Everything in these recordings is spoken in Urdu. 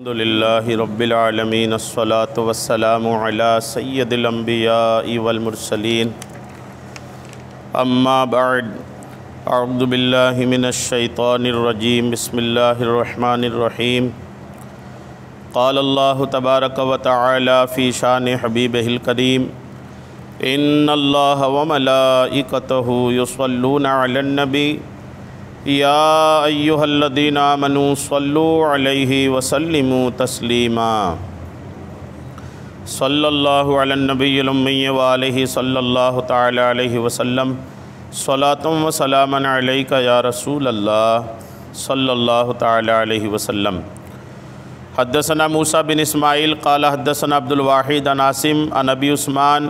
الحمدللہ رب العالمین الصلاة والسلام علی سید الانبیاء والمرسلین اما بعد اعوذ باللہ من الشیطان الرجیم بسم اللہ الرحمن الرحیم قال اللہ تبارک و تعالی فی شان حبیبہ الکریم ان اللہ وملائکتہ یصلون علی النبی یا ایہا الذین آمنوا صلوا علیہ وسلموا تسلیما صلی اللہ علی النبی الامی وآلہ صلی اللہ تعالی علیہ وسلم صلاۃ و سلام علیک یا رسول اللہ صلی اللہ تعالی علیہ وسلم حدثنا موسیٰ بن اسماعیل قال حدثنا عبد الواحد عن عاصم عن ابی عثمان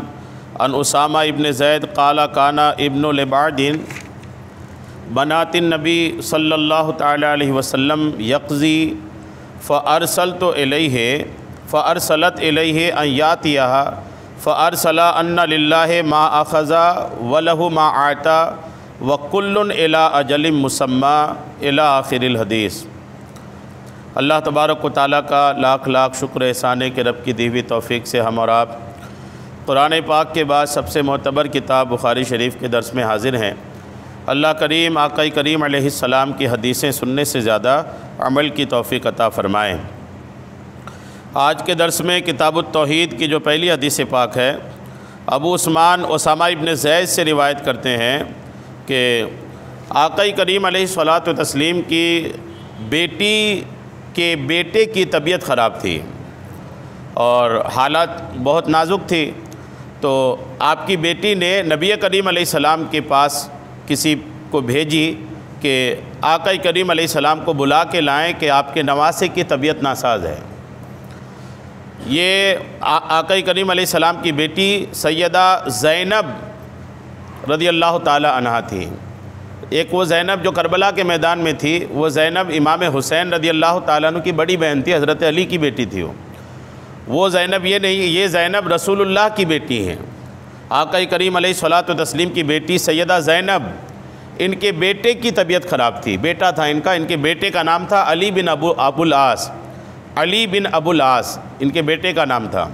عن اسامہ ابن زید قال کان ابن لبعد بنات النبی صلی اللہ تعالی علیہ وسلم یقضی فارسلت الیہ ان یاتیہا فارسل ان للہ ما اخذ ولہ ما آتا وکل الی اجل مسمی الی آخر الحدیث۔ اللہ تبارک و تعالیٰ کا لاکھ لاکھ شکر احسان ہے کہ رب کی دی ہوئی توفیق سے ہم اور آپ قرآن پاک کے بعد سب سے معتبر کتاب بخاری شریف کے درس میں حاضر ہیں۔ اللہ کریم آقا کریم علیہ السلام کی حدیثیں سننے سے زیادہ عمل کی توفیق عطا فرمائیں۔ آج کے درس میں کتاب التوحید کی جو پہلی حدیث پاک ہے، ابو عثمان اسامہ ابن زید سے روایت کرتے ہیں کہ آقا کریم علیہ الصلاۃ والتسلیم کی بیٹی کے بیٹے کی طبیعت خراب تھی اور حالت بہت نازک تھی، تو آپ کی بیٹی نے نبی کریم علیہ السلام کے پاس کسی کو بھیجی کہ آقا کریم علیہ السلام کو بلا کے لائیں کہ آپ کے نواسے کی طبیعت ناساز ہے۔ یہ آقا کریم علیہ السلام کی بیٹی سیدہ زینب رضی اللہ تعالی عنہا تھی۔ ایک وہ زینب جو کربلا کے میدان میں تھی، وہ زینب امام حسین رضی اللہ تعالیٰ عنہ کی بڑی بہن تھی، حضرت علی کی بیٹی تھی۔ وہ زینب یہ نہیں، یہ زینب رسول اللہ کی بیٹی ہیں۔ آقا کریم علیہ الصلاۃ والتسلیم کی بیٹی سیدہ زینب، ان کے بیٹے کی طبیعت خراب تھی، بیٹا تھا ان کا، ان کے بیٹے کا نام تھا علی بن ابو العاص، علی بن ابو العاص ان کے بیٹے کا نام تھا۔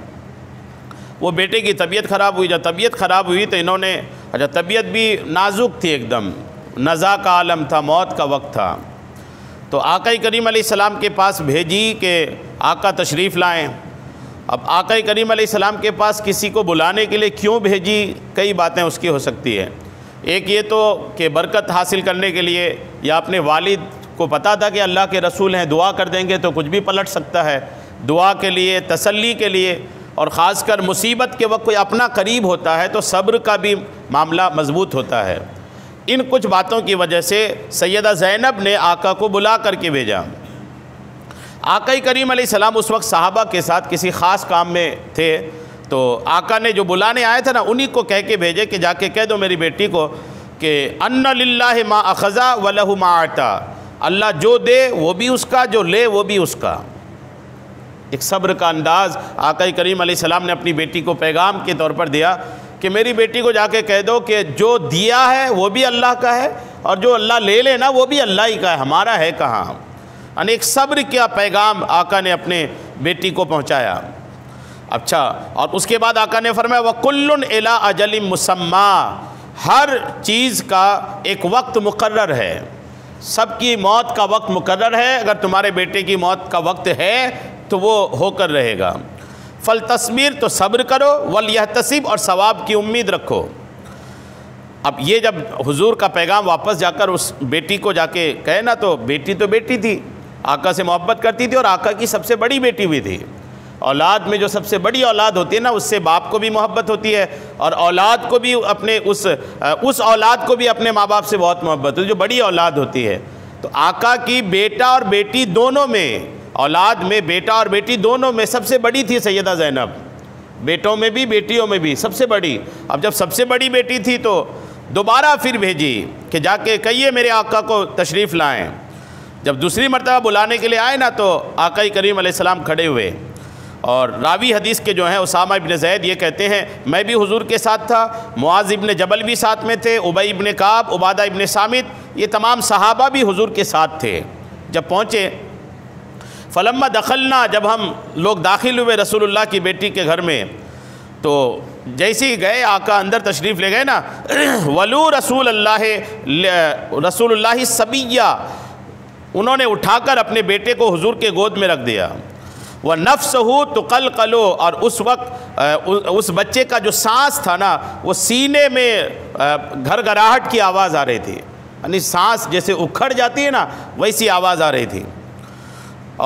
وہ بیٹے کی طبیعت خراب ہوئی، جب طبیعت خراب ہوئی تو انہوں نے طبیعت بھی نازک تھی، ایک دم نزا کا عالم تھا، موت کا وقت تھا، تو آقا کریم علیہ السلام کے پاس بھیجی کہ آقا تشریف لائیں۔ اب آقا کریم علیہ السلام کے پاس کسی کو بلانے کے لیے کیوں بھیجی، کئی باتیں اس کی ہو سکتی ہے۔ ایک یہ تو کہ برکت حاصل کرنے کے لیے، یا اپنے والد کو پتہ تھا کہ اللہ کے رسول ہیں، دعا کر دیں گے تو کچھ بھی پلٹ سکتا ہے، دعا کے لیے، تسلی کے لیے، اور خاص کر مصیبت کے وقت کوئی اپنا قریب ہوتا ہے تو صبر کا بھی معاملہ مضبوط ہوتا ہے۔ ان کچھ باتوں کی وجہ سے سیدہ زینب نے آقا کو بلا کر کے بھیجا۔ آقا کریم علیہ السلام اس وقت صحابہ کے ساتھ کسی خاص کام میں تھے، تو آقا نے جو بلانے آئے تھے نا، انہی کو کہہ کے بھیجے کہ جا کے کہہ دو میری بیٹی کو کہ ان للہ ما اخذ ولہ ما آتا، اللہ جو دے وہ بھی اس کا، جو لے وہ بھی اس کا۔ ایک صبر کا انداز آقا کریم علیہ السلام نے اپنی بیٹی کو پیغام کے طور پر دیا کہ میری بیٹی کو جا کے کہہ دو کہ جو دیا ہے وہ بھی اللہ کا ہے، اور جو اللہ لے لینا وہ بھی اللہ ہی کا ہے، ہمارا ہے کہاں۔ یعنی ایک صبر کا پیغام آقا نے اپنے بیٹی کو پہنچایا۔ اچھا، اور اس کے بعد آقا نے فرمایا وَكُلٌّ إِلَىٰ أَجَلٍ مُّسَمًّى، ہر چیز کا ایک وقت مقرر ہے، سب کی موت کا وقت مقرر ہے، اگر تمہارے بیٹے کی موت کا وقت ہے تو وہ ہو کر رہے گا۔ فَلْتَصْبِرْ، تو صبر کرو، وَلْيَحْتَسِبْ، اور ثواب کی امید رکھو۔ اب یہ جب حضور کا پیغام واپس جا کر اس بیٹی کو جا کے کہے نا، تو بیٹی تھی، آقا سے محبت کرتی تھی، اور آقا کی سب سے بڑی بیٹی بھی تھی۔ اولاد میں جو سب سے بڑی اولاد ہوتی ہے نا، اس سے باپ کو بھی محبت ہوتی ہے، اور اولاد کو بھی اپنے اس اولاد کو بھی اپنے ماں باپ سے بہت محبت ہوتی ہے جو بڑی اولاد ہوتی ہے۔ تو آقا کی بیٹا اور بیٹی دونوں میں، اولاد میں بیٹا اور بیٹی دونوں میں سب سے بڑی تھی سیدہ زینب، بیٹوں میں بھی بیٹیوں میں بھی سب سے بڑی۔ اب جب سب سے بڑی بیٹی تھی تو دوبارہ پھر بھیجی کہ جا کے کہیے میرے آقا کو تشریف لائیں۔ جب دوسری مرتبہ بلانے کے لیے آئے نا، تو آقا کریم علیہ السلام کھڑے ہوئے، اور راوی حدیث کے جو ہیں اسامہ ابن زید یہ کہتے ہیں میں بھی حضور کے ساتھ تھا، معاذ ابن جبل بھی ساتھ میں تھے، ابی ابن کعب، عبادہ ابن صامت، یہ تمام صحابہ بھی حضور کے ساتھ تھے۔ جب پہنچے فلما دخلنا، جب ہم لوگ داخل ہوئے رسول اللہ کی بیٹی کے گھر میں، تو جیسے ہی گئے آقا اندر تشریف لے گئے نا، ولو رسول اللہ صبیہ، انہوں نے اٹھا کر اپنے بیٹے کو حضور کے گود میں رکھ دیا، وَنَفْسُهُ تُقَلْقَلُ، اور اس وقت اس بچے کا جو سانس تھا نا وہ سینے میں گھر گھراہٹ کی آواز آ رہی تھی، یعنی سانس جیسے اکھڑ جاتی ہے نا ویسی آواز آ رہی تھی۔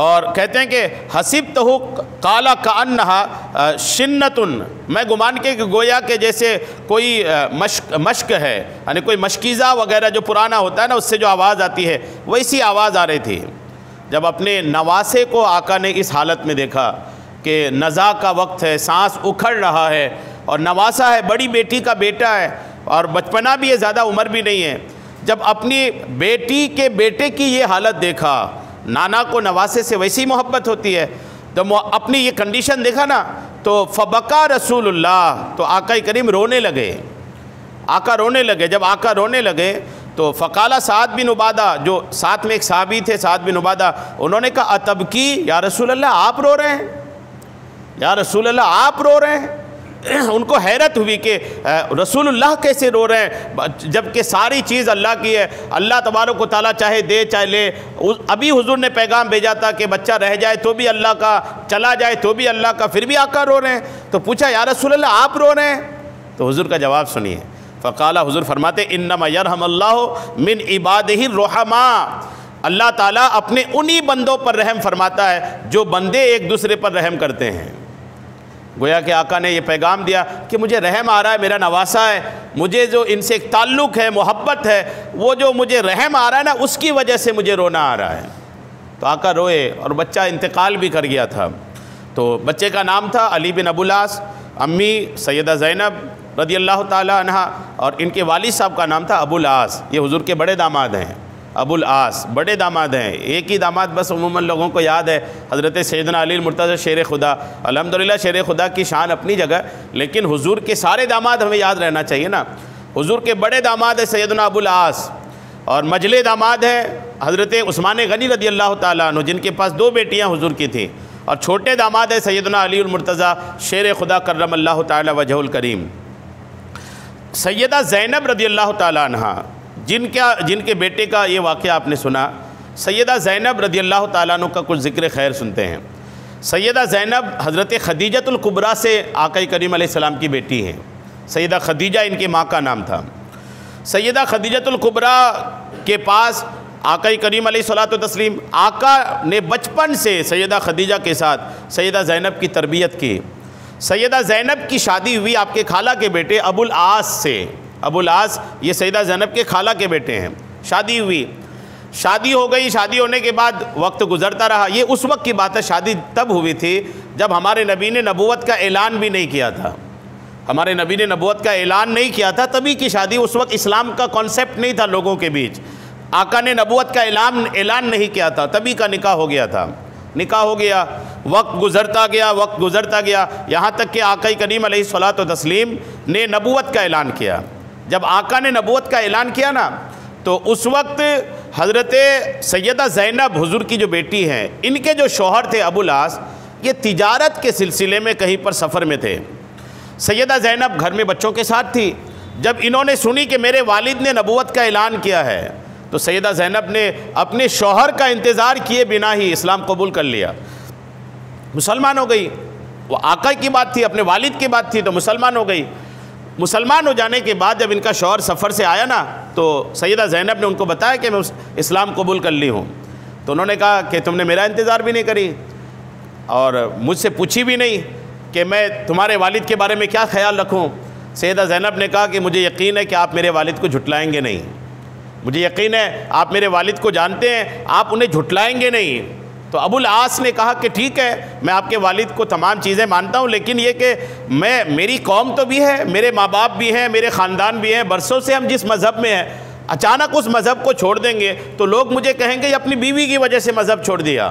اور کہتے ہیں کہ حسبتہ قال کأنها شنۃ، میں گمان کے گویا کہ جیسے کوئی مشک ہے، یعنی کوئی مشکیزہ وغیرہ جو پرانا ہوتا ہے نا اس سے جو آواز آتی ہے ویسی آواز آ رہی تھی۔ جب اپنے نواسے کو آقا نے اس حالت میں دیکھا کہ نزا کا وقت ہے، سانس اکھڑ رہا ہے، اور نواسا ہے، بڑی بیٹی کا بیٹا ہے، اور بچپنا بھی ہے، زیادہ عمر بھی نہیں ہے، جب اپنی بیٹی کے بیٹے کی یہ حالت دیکھا، نانا کو نواسے سے ویسی محبت ہوتی ہے، جب اپنی یہ کنڈیشن دیکھا نا تو فبکا رسول اللہ، تو آقا کریم رونے لگے، آقا رونے لگے۔ جب آقا رونے لگے تو فقال سعد بن عبادہ، جو ساتھ میں ایک صحابی تھے سعد بن عبادہ، انہوں نے کہا اتبکی یا رسول اللہ، آپ رو رہے ہیں؟ یا رسول اللہ آپ رو رہے ہیں؟ ان کو حیرت ہوئی کہ رسول اللہ کیسے رو رہے ہیں جبکہ ساری چیز اللہ کی ہے، اللہ تبارک و تعالیٰ چاہے دے چاہے لے۔ ابھی حضور نے پیغام بھیجا تھا کہ بچہ رہ جائے تو بھی اللہ کا، چلا جائے تو بھی اللہ کا، پھر بھی آقا رو رہے ہیں۔ تو پوچھا یا رسول اللہ آپ رو رہے ہیں؟ تو حضور کا جواب سنیے، فقال، حضور فرماتے انما یرحم اللہ من عبادہ الرحماء، اللہ تعالیٰ اپنے انہی بندوں پر رحم فرماتا ہے جو بندے ایک دوسرے پر رحم کرتے ہیں۔ گویا کہ آقا نے یہ پیغام دیا کہ مجھے رحم آ رہا ہے، میرا نواسا ہے، مجھے جو ان سے ایک تعلق ہے، محبت ہے، وہ جو مجھے رحم آ رہا ہے نا اس کی وجہ سے مجھے رونا آ رہا ہے۔ تو آقا روئے، اور بچہ انتقال بھی کر گیا تھا۔ تو بچے کا نام تھا علی بن ابو العاص، امی سیدہ زینب رضی اللہ تعالی عنہ، اور ان کے والد صاحب کا نام تھا ابو العاص۔ یہ حضور کے بڑے داماد ہیں، ابو العاص بڑے داماد ہیں، ایک ہی داماد بس عموماً لوگوں کو یاد ہے، حضرت سیدنا علی المرتضی شیر خدا۔ الحمدللہ شیر خدا کی شان اپنی جگہ، لیکن حضور کے سارے داماد ہمیں یاد رہنا چاہیے نا۔ حضور کے بڑے داماد ہیں سیدنا ابو العاص، اور مجلے داماد ہیں حضرت عثمان غنی رضی اللہ تعالیٰ عنہ، جن کے پاس 2 بیٹیاں حضور کی تھیں، اور چھوٹے داماد ہیں سیدنا علی المرتضی شیر خدا کرم اللہ تعالیٰ وجہہ الکریم۔ سیدہ زینب رضی اللہ تعالیٰ عنہ، جن کے بیٹے کا یہ واقعہ آپ نے سنا، سیدہ زینب رضی اللہ تعالیٰ عنہ کا کچھ ذکر خیر سنتے ہیں۔ سیدہ زینب حضرت خدیجۃ الکبریٰ سے آقا کریم علیہ السلام کی بیٹی ہیں۔ سیدہ خدیجہ ان کی ماں کا نام تھا۔ سیدہ خدیجۃ الکبریٰ کے پاس آقا کریم علیہ الصلوۃ والتسلیم، آقا نے بچپن سے سیدہ خدیجہ کے ساتھ سیدہ زینب کی تربیت کی۔ سیدہ زینب کی شادی ہوئی آپ کے خالہ کے بیٹے ابو العاص سے۔ ابو العاص یہ سیدہ زینب کے خالہ کے بیٹے ہیں۔ شادی ہوئی، شادی ہو گئی، شادی ہونے کے بعد وقت گزرتا رہا۔ یہ اس وقت کی بات ہے، شادی تب ہوئی تھی جب ہمارے نبی نے نبوت کا اعلان بھی نہیں کیا تھا۔ ہمارے نبی نے نبوت کا اعلان نہیں کیا تھا، تبھی کی شادی۔ اس وقت اسلام کا کانسیپٹ نہیں تھا لوگوں کے بیچ، آقا نے نبوت کا اعلان نہیں کیا تھا، تبھی کا نکاح ہو گیا تھا۔ نکاح ہو گیا، وقت گزرتا گیا، یہاں تک کہ آقا کریم علیہ الصلوۃ والتسلیم نے نبوت کا اعلان کیا۔ جب آقا نے نبوت کا اعلان کیا نا تو اس وقت حضرت سیدہ زینب حضور کی جو بیٹی ہیں، ان کے جو شوہر تھے ابو العاص، یہ تجارت کے سلسلے میں کہیں پر سفر میں تھے۔ سیدہ زینب گھر میں بچوں کے ساتھ تھی۔ جب انہوں نے سنی کہ میرے والد نے نبوت کا اعلان کیا ہے تو سیدہ زینب نے اپنے شوہر کا انتظار کیے بنا ہی اسلام قبول کر لیا، مسلمان ہو گئی۔ وہ آقا کی بات تھی، اپنے والد کی بات تھی، تو مسلمان ہو گئی۔ مسلمان ہو جانے کے بعد جب ان کا شوہر سفر سے آیا نا تو سیدہ زینب نے ان کو بتایا کہ میں اسلام قبول کر لی ہوں۔ تو انہوں نے کہا کہ تم نے میرا انتظار بھی نہیں کری اور مجھ سے پوچھی بھی نہیں کہ میں تمہارے والد کے بارے میں کیا خیال رکھوں۔ سیدہ زینب نے کہا کہ مجھے یقین ہے کہ آپ میرے والد کو جھٹلائیں گے نہیں، مجھے یقین ہے آپ میرے والد کو جانتے ہیں، آپ انہیں جھٹلائیں گے نہیں۔ تو ابو العاص نے کہا کہ ٹھیک ہے، میں آپ کے والد کو تمام چیزیں مانتا ہوں، لیکن یہ کہ میری قوم تو بھی ہے، میرے ماں باپ بھی ہیں، میرے خاندان بھی ہیں، برسوں سے ہم جس مذہب میں ہیں، اچانک اس مذہب کو چھوڑ دیں گے تو لوگ مجھے کہیں گے یہ اپنی بیوی کی وجہ سے مذہب چھوڑ دیا۔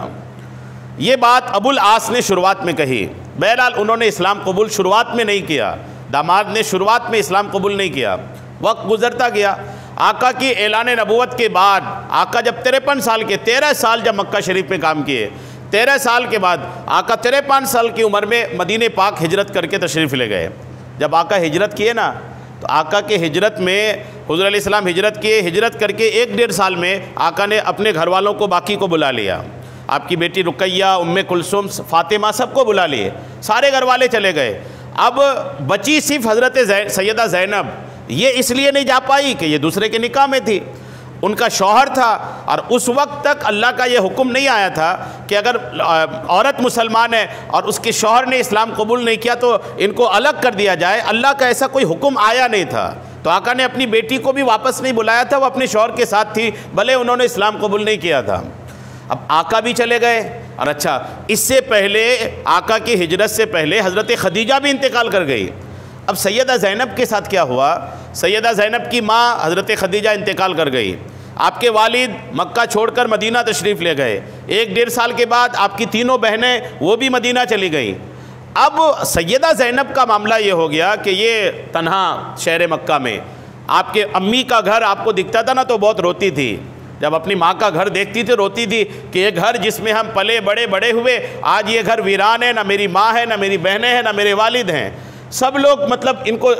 یہ بات ابو العاص نے شروعات میں کہی۔ بہرحال انہوں نے اسلام قبول شروعات میں نہیں کیا، داماد نے شروعات میں اسلام قبول نہیں کیا۔ وقت گزرتا گیا، آقا کی اعلان نبوت کے بعد آقا جب 53 سال کے، 13 سال جب مکہ شریف میں کام کیے، 13 سال کے بعد آقا 53 سال کی عمر میں مدینہ پاک ہجرت کر کے تشریف لے گئے۔ جب آقا ہجرت کیے نا تو آقا کے ہجرت میں حضور علیہ السلام ہجرت کیے، ہجرت کر کے 1-1.5 سال میں آقا نے اپنے گھر والوں کو باقی کو بلا لیا، آپ کی بیٹی رقیہ، ام کلثوم، فاطمہ، سب کو بلا لیے، سارے گھر والے چلے گئے۔ اب بچی صرف حضرت سیدہ زینب، یہ اس لیے نہیں جا پائی کہ یہ دوسرے کے نکاح میں تھی، ان کا شوہر تھا، اور اس وقت تک اللہ کا یہ حکم نہیں آیا تھا کہ اگر عورت مسلمان ہے اور اس کے شوہر نے اسلام قبول نہیں کیا تو ان کو الگ کر دیا جائے، اللہ کا ایسا کوئی حکم آیا نہیں تھا۔ تو آقا نے اپنی بیٹی کو بھی واپس نہیں بلایا تھا، وہ اپنے شوہر کے ساتھ تھی، بھلے انہوں نے اسلام قبول نہیں کیا تھا۔ اب آقا بھی چلے گئے، اور اچھا اس سے پہلے آقا کی ہجرت سے پہلے حضرت خدیجہ بھی انتقال کر گئی۔ اب سیدہ زینب کے ساتھ کیا ہوا؟ سیدہ زینب کی ماں حضرت خدیجہ انتقال کر گئی، آپ کے والد مکہ چھوڑ کر مدینہ تشریف لے گئے، 1-1.5 سال کے بعد آپ کی تینوں بہنیں وہ بھی مدینہ چلی گئیں۔ اب سیدہ زینب کا معاملہ یہ ہو گیا کہ یہ تنہا شہر مکہ میں، آپ کے امی کا گھر آپ کو دکھتا تھا نا تو بہت روتی تھی، جب اپنی ماں کا گھر دیکھتی تھی روتی تھی کہ یہ گھر جس میں ہم پلے بڑے ہوئے، آج یہ گھر ویران ہے، نہ میری ماں ہے، نہ میری بہنیں ہیں، نہ میرے والد ہیں، سب لوگ مطلب ان کو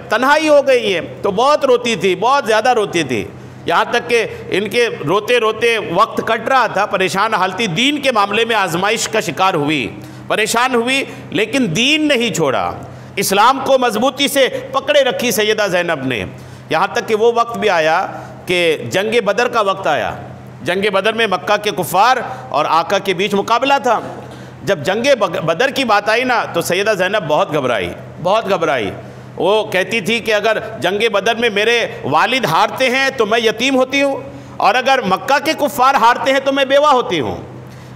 تنہائی ہو گئی ہے، تو بہت روتی تھی، بہت زیادہ روتی تھی، یہاں تک کہ ان کے روتے روتے وقت کٹ رہا تھا، پریشان حالتی، دین کے معاملے میں آزمائش کا شکار ہوئی، پریشان ہوئی، لیکن دین نہیں چھوڑا، اسلام کو مضبوطی سے پکڑے رکھی سیدہ زینب نے، یہاں تک کہ وہ وقت بھی آیا کہ جنگ بدر کا وقت آیا۔ جنگ بدر میں مکہ کے کفار اور آقا کے بیچ مقابلہ تھا۔ جب جنگ بدر کی بات آئی نا تو سیدہ زینب بہت گھبرائی، وہ کہتی تھی کہ اگر جنگ بدر میں میرے والد ہارتے ہیں تو میں یتیم ہوتی ہوں، اور اگر مکہ کے کفار ہارتے ہیں تو میں بیوہ ہوتی ہوں،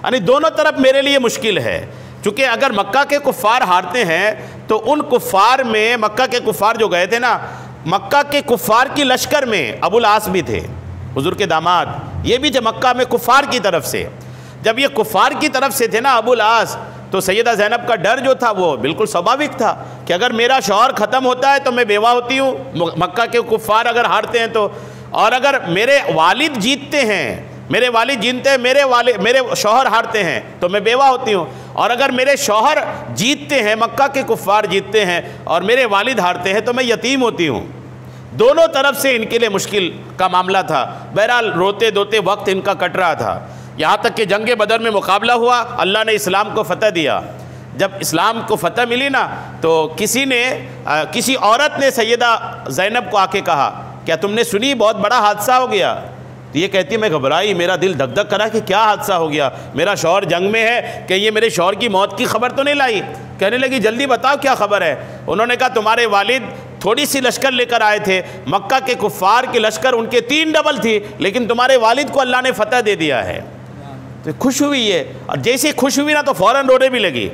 یعنی دونوں طرف میرے لیے مشکل ہے، چونکہ اگر مکہ کے کفار ہارتے ہیں تو ان کفار میں، مکہ کے کفار جو گئے تھے نا، مکہ کے کفار کی لشکر میں ابو العاص بھی تھے، حضور کے داماد، یہ بھی تھے مکہ میں کفار کی طرف سے۔ جب یہ کفار کی طرف سے تھے نا ابو العاص، تو سیدہ زینب کا ڈر جو تھا وہ بالکل سوابھک تھا کہ اگر میرا شوہر ختم ہوتا ہے تو میں بیوہ ہوتی ہوں، مکہ کے کفار اگر ہارتے ہیں تو، اور اگر میرے والد جیتتے ہیں، میرے شوہر ہارتے ہیں تو میں بیوہ ہوتی ہوں، اور اگر میرے شوہر جیتتے ہیں، مکہ کے کفار جیتتے ہیں اور میرے والد ہارتے ہیں تو میں یتیم ہوتی ہوں۔ دونوں طرف سے ان کے لیے مشکل کا معاملہ تھا۔ بہرحال روتے دوتے وقت ان کا کٹ رہا تھا، یہاں تک کہ جنگ بدر میں مقابلہ ہوا، اللہ نے اسلام کو فتح دیا۔ جب اسلام کو فتح ملی نا تو کسی عورت نے سیدہ زینب کو آ کے کہا، کیا تم نے سنی بہت بڑا حادثہ ہو گیا؟ تو یہ کہتی میں گھبرائی، میرا دل دھک دھک کرا کہ کیا حادثہ ہو گیا، میرا شوہر جنگ میں ہے، کہ یہ میرے شوہر کی موت کی خبر تو نہیں لائی؟ کہنے لگی جلدی بتاؤ کیا خبر ہے۔ انہوں نے کہا تمہارے والد تھوڑی سی لشکر لے کر آئے تھے، مکہ کے کفار کی لشکر ان کے 3 ڈبل تھی، لیکن تمہارے والد کو اللہ نے فتح دے دیا ہے۔ تو خوش ہوئی ہے، اور جیسے خوش ہوئی نا تو فوراً رونے بھی لگی۔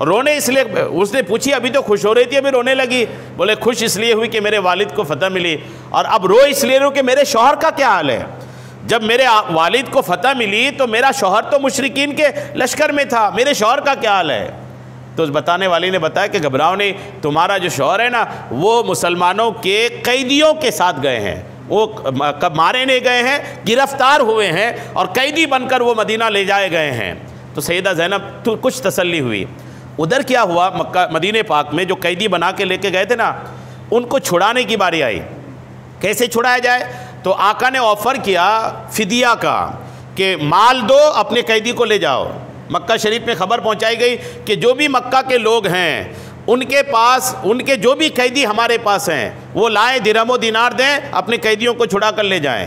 رونے اس لیے، اس نے پوچھی ابھی تو خوش ہو رہی تھی ابھی رونے لگی؟ بولے خوش اس لیے ہوئی کہ میرے والد کو فتح ملی، اور اب رو اس لیے رو کہ میرے شوہر کا کیا حال ہے۔ جب میرے والد کو فتح ملی تو میرا شوہر تو مشرکین کے لشکر میں تھا، میرے شوہر کا کیا حال ہے؟ تو اس بتانے والی نے بتایا کہ گھبراؤ نہیں، تمہارا جو شوہر ہے نا وہ مسلمانوں کے قیدیوں کے ساتھ گئے ہیں، وہ مارے نہیں گئے ہیں، گرفتار ہوئے ہیں، اور قیدی بن کر وہ مدینہ لے جائے گئے ہیں۔ تو سیدہ زینب تو کچھ تسلی ہوئی۔ ادھر کیا ہوا، مدینہ پاک میں جو قیدی بنا کے لے کے گئے تھے نا، ان کو چھڑانے کی باری آئی، کیسے چھڑایا جائے؟ تو آقا نے آفر کیا فدیہ کا کہ مال دو، اپنے قیدی کو لے جاؤ۔ مکہ شریف میں خبر پہنچائی گئی کہ جو بھی مکہ کے لوگ ہیں ان کے پاس، ان کے جو بھی قیدی ہمارے پاس ہیں وہ لائیں، درہم و دینار دیں، اپنے قیدیوں کو چھڑا کر لے جائیں۔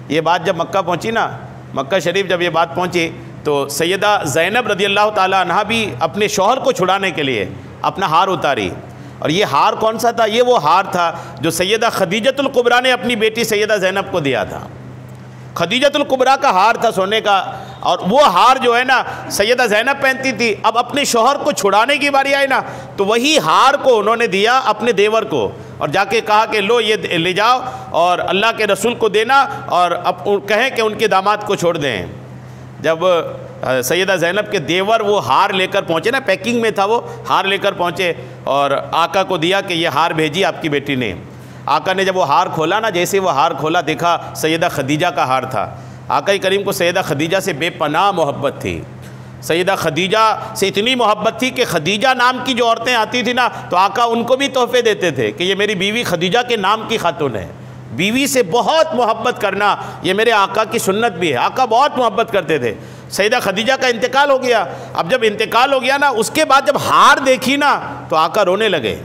یہ بات جب مکہ پہنچی نا، مکہ شریف جب یہ بات پہنچی تو سیدہ زینب رضی اللہ تعالیٰ عنہا بھی اپنے شوہر کو چھڑانے کے لیے اپنا ہار اتاری۔ اور یہ ہار کون سا تھا؟ یہ وہ ہار تھا جو سیدہ خدیجۃ الکبریٰ نے اپنی بیٹی سیدہ زینب کو دیا تھا۔ خدیجۃ الکبریٰ کا ہار تھا سونے کا، اور وہ ہار جو ہے نا سیدہ زینب پہنتی تھی۔ اب اپنے شوہر کو چھڑانے کی باری آئی نا تو وہی ہار کو انہوں نے دیا اپنے دیور کو، اور جا کے کہا کہ لو یہ لے جاؤ اور اللہ کے رسول کو دینا، اور اب کہیں کہ ان کے داماد کو چھوڑ دیں۔ جب سیدہ زینب کے دیور وہ ہار لے کر پہنچے نا، پیکنگ میں تھا وہ ہار لے کر پہنچے اور آقا کو دیا کہ یہ ہار بھیجی آپ کی بیٹی نے۔ آقا نے جب وہ ہار کھولا نا، جیسے وہ ہار کھولا دیکھا سیدہ خدیجہ کا ہار تھا۔ آقا کریم کو سیدہ خدیجہ سے بے پناہ محبت تھی، سیدہ خدیجہ سے اتنی محبت تھی کہ خدیجہ نام کی جو عورتیں آتی تھیں نا تو آقا ان کو بھی تحفے دیتے تھے کہ یہ میری بیوی خدیجہ کے نام کی خاتون ہے۔ بیوی سے بہت محبت کرنا یہ میرے آقا کی سنت بھی ہے، آقا بہت محبت کرتے تھے۔ سیدہ خدیجہ کا انتقال ہو گیا، اب جب انتقال ہو گیا نا اس کے بعد جب ہار دیکھی نا تو آقا رونے لگے۔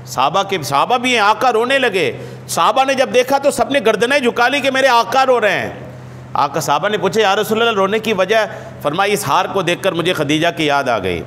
صحابہ بھی ہیں، آقا رونے لگے۔ صحابہ نے جب دیکھا تو سب نے گردنیں جھکا لی کہ میرے آقا رو رہے ہیں۔ آقا صحابہ نے پوچھا یا رسول اللہ رونے کی وجہ؟ فرمایا اس ہار کو دیکھ کر مجھے خدیجہ کی یاد آ گئی۔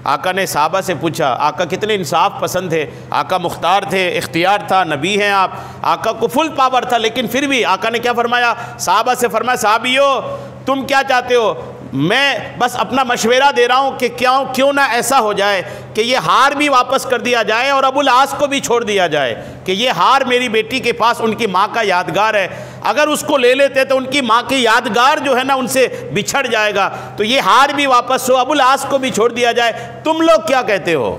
آقا نے صحابہ سے پوچھا، آقا کتنے انصاف پسند تھے، آقا مختار تھے، اختیار تھا، نبی ہیں آپ، آقا کو فل پاور تھا، لیکن پھر بھی آقا نے کیا فرمایا؟ صحابہ سے فرمایا صحابیو تم کیا چاہتے ہو؟ میں بس اپنا مشورہ دے رہا ہوں کہ کیوں نہ ایسا ہو جائے کہ یہ ہار بھی واپس کر دیا جائے اور ابو العاص کو بھی چھوڑ دیا جائے، کہ یہ ہار میری بیٹی کے پاس ان کی ماں کا یادگار ہے، اگر اس کو لے لیتے تو ان کی ماں کی یادگار جو ہے نا ان سے بچھڑ جائے گا، تو یہ ہار بھی واپس ہو، ابو العاص کو بھی چھوڑ دیا جائے، تم لوگ کیا کہتے ہو؟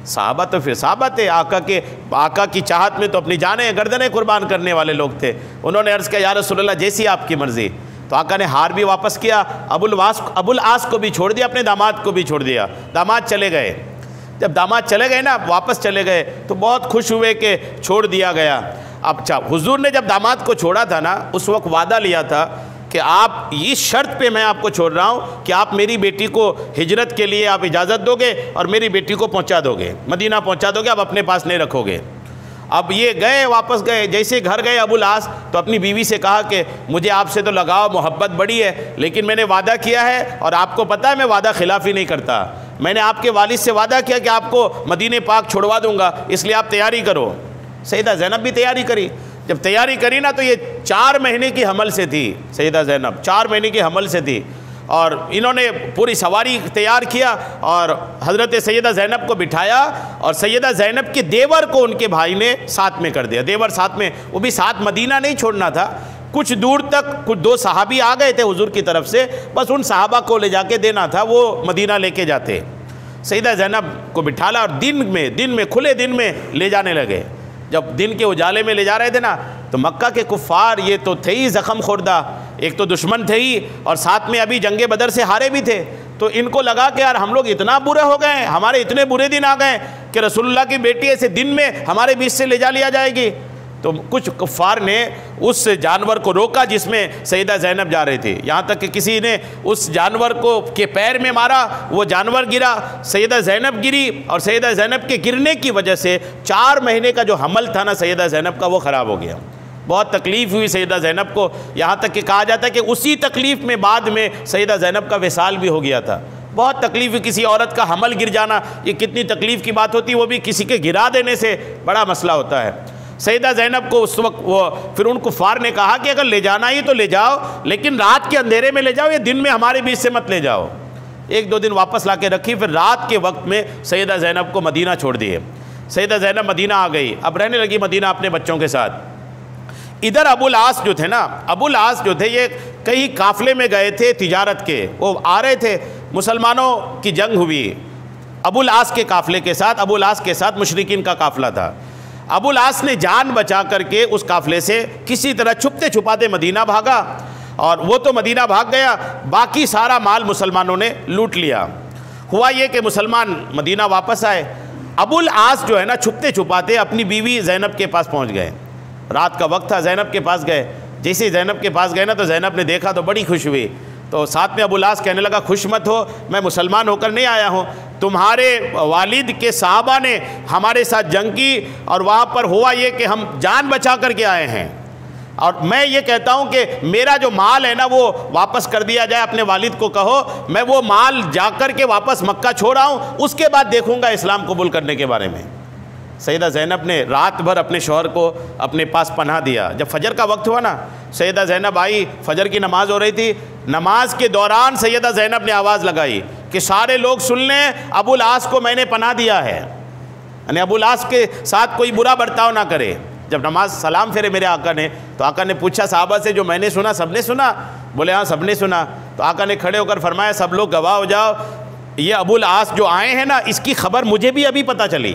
صحابہ تو پھر صحابہ تھے، آقا کی چاہت میں تو اپنی جانیں گردنیں قربان کرنے والے لوگ تھے۔ انہوں نے عرض کیا یا رسول اللہ جیسی آپ کی مرضی۔ تو آقا نے ہار بھی واپس کیا، ابو العاص کو بھی چھوڑ دیا، اپنے داماد کو بھی چھوڑ دیا، داماد چلے گئے۔ جب داماد چلے گئے نا واپس چلے گئے تو بہت خوش ہوئے کہ چھوڑ دیا گیا۔ اب حضور نے جب داماد کو چھوڑا تھا نا اس وقت وعدہ لیا تھا کہ آپ اس شرط پہ میں آپ کو چھوڑ رہا ہوں کہ آپ میری بیٹی کو ہجرت کے لیے آپ اجازت دو گے اور میری بیٹی کو پہنچا دو گے، مدینہ پہنچا دو گے، آپ اپنے پاس نہیں رکھو گے۔ اب یہ گئے، واپس گئے، جیسے گھر گئے ابو العاص تو اپنی بیوی سے کہا کہ مجھے آپ سے تو لگاؤ محبت بڑی ہے، لیکن میں نے وعدہ کیا ہے اور آپ کو پتہ ہے میں وعدہ خلافی نہیں کرتا، میں نے آپ کے والد سے وعدہ کیا کہ آپ کو مدینہ پاک چھوڑوا دوں گا، اس لیے آپ تیاری کرو۔ سیدہ زینب بھی تیاری کری، جب تیاری کری نا تو یہ 4 مہینے کی حمل سے تھی، سیدہ زینب 4 مہینے کی حمل سے تھی، اور انہوں نے پوری سواری تیار کیا اور حضرت سیدہ زینب کو بٹھایا اور سیدہ زینب کے دیور کو ان کے بھائی نے ساتھ میں کر دیا، دیور ساتھ میں، وہ بھی ساتھ مدینہ نہیں چھوڑنا تھا، کچھ دور تک کچھ 2 صحابی آ گئے تھے حضور کی طرف سے، بس ان صحابہ کو لے جا کے دینا تھا، وہ مدینہ لے کے جاتے۔ سیدہ زینب کو بٹھالا اور دن میں کھلے دن میں لے جانے لگے۔ جب دن کے اجالے میں لے جا رہے تھے نا تو مکہ کے کفار یہ تو تھے ہی زخم خوردہ، ایک تو دشمن تھے ہی اور ساتھ میں ابھی جنگ بدر سے ہارے بھی تھے، تو ان کو لگا کہ یار ہم لوگ اتنا برے ہو گئے ہیں، ہمارے اتنے برے دن آ گئے کہ رسول اللہ کی بیٹی ایسے دن میں ہمارے بیچ سے لے جا لیا جائے گی۔ تو کچھ کفار نے اس جانور کو روکا جس میں سیدہ زینب جا رہی تھی، یہاں تک کہ کسی نے اس جانور کو کے پیر میں مارا، وہ جانور گرا، سیدہ زینب گری، اور سیدہ زینب کے گرنے کی وجہ سے 4 مہینے کا جو حمل تھا نا سیدہ زینب کا وہ خراب ہو گیا۔ بہت تکلیف ہوئی سیدہ زینب کو، یہاں تک کہ کہا جاتا ہے کہ اسی تکلیف میں بعد میں سیدہ زینب کا وصال بھی ہو گیا تھا۔ بہت تکلیف ہوئی، کسی عورت کا حمل گر جانا یہ کتنی تکلیف کی بات ہوتی ہے، وہ بھی کسی کے گرا دینے سے بڑا مسئلہ ہوتا ہے۔ سیدہ زینب کو اس وقت پھر ان کفار نے کہا کہ اگر لے جانا ہی تو لے جاؤ، لیکن رات کے اندھیرے میں لے جاؤ، یہ دن میں ہمارے بیچ سے مت لے جاؤ۔ 1-2 دن واپس لا کے رکھی، پھر رات کے وقت میں سیدہ زینب کو مدینہ چھوڑ دیے۔ سیدہ زینب مدینہ آ گئی، اب رہنے لگی مدینہ اپنے بچوں کے ساتھ۔ ادھر ابو العاص جو تھے نا، ابو العاص جو تھے یہ کئی قافلے میں گئے تھے تجارت کے، وہ آ رہے تھے، مسلمانوں کی جنگ ہوئی ابو العاص کے قافلے کے ساتھ، ابو العاص کے ساتھ مشرکین کا قافلہ تھا۔ ابو العاص نے جان بچا کر کے اس قافلے سے کسی طرح چھپتے چھپاتے مدینہ بھاگا، اور وہ تو مدینہ بھاگ گیا، باقی سارا مال مسلمانوں نے لوٹ لیا۔ ہوا یہ کہ مسلمان مدینہ واپس آئے، ابو العاص جو ہے نا چھپتے چھپاتے اپنی بیوی زینب کے پاس پہنچ گئے، رات کا وقت تھا، زینب کے پاس گئے، جیسے زینب کے پاس گئے نا تو زینب نے دیکھا تو بڑی خوش ہوئی، تو ساتھ میں ابو العاص کہنے لگا خوش مت ہو، میں مسلمان ہو کر نہیں آیا ہوں، تمہارے والد کے صحابہ نے ہمارے ساتھ جنگ کی اور وہاں پر ہوا یہ کہ ہم جان بچا کر کے آئے ہیں، اور میں یہ کہتا ہوں کہ میرا جو مال ہے نا وہ واپس کر دیا جائے، اپنے والد کو کہو میں وہ مال جا کر کے واپس مکہ چھوڑا ہوں، اس کے بعد دیکھوں گا اسلام قبول کرنے کے بارے میں۔ سیدہ زینب نے رات بھر اپنے شوہر کو اپنے پاس پناہ دیا۔ جب فجر کا وقت ہوا نا سیدہ زینب آئی، فجر کی نماز ہو رہی تھی، نماز کے دوران سیدہ زینب نے آواز لگائی کہ سارے لوگ سن لیں ابو العاص کو میں نے پناہ دیا ہے، یعنی ابو العاص کے ساتھ کوئی برا برتاؤ نہ کرے۔ جب نماز سلام پھیرے میرے آقا نے تو آقا نے پوچھا صحابہ سے جو میں نے سنا سب نے سنا؟ بولے ہاں سب نے سنا۔ تو آقا نے کھڑے ہو کر فرمایا سب لوگ گواہ ہو جاؤ، یہ ابو العاص جو آئے ہیں نا اس کی خبر مجھے بھی ابھی پتہ چلی،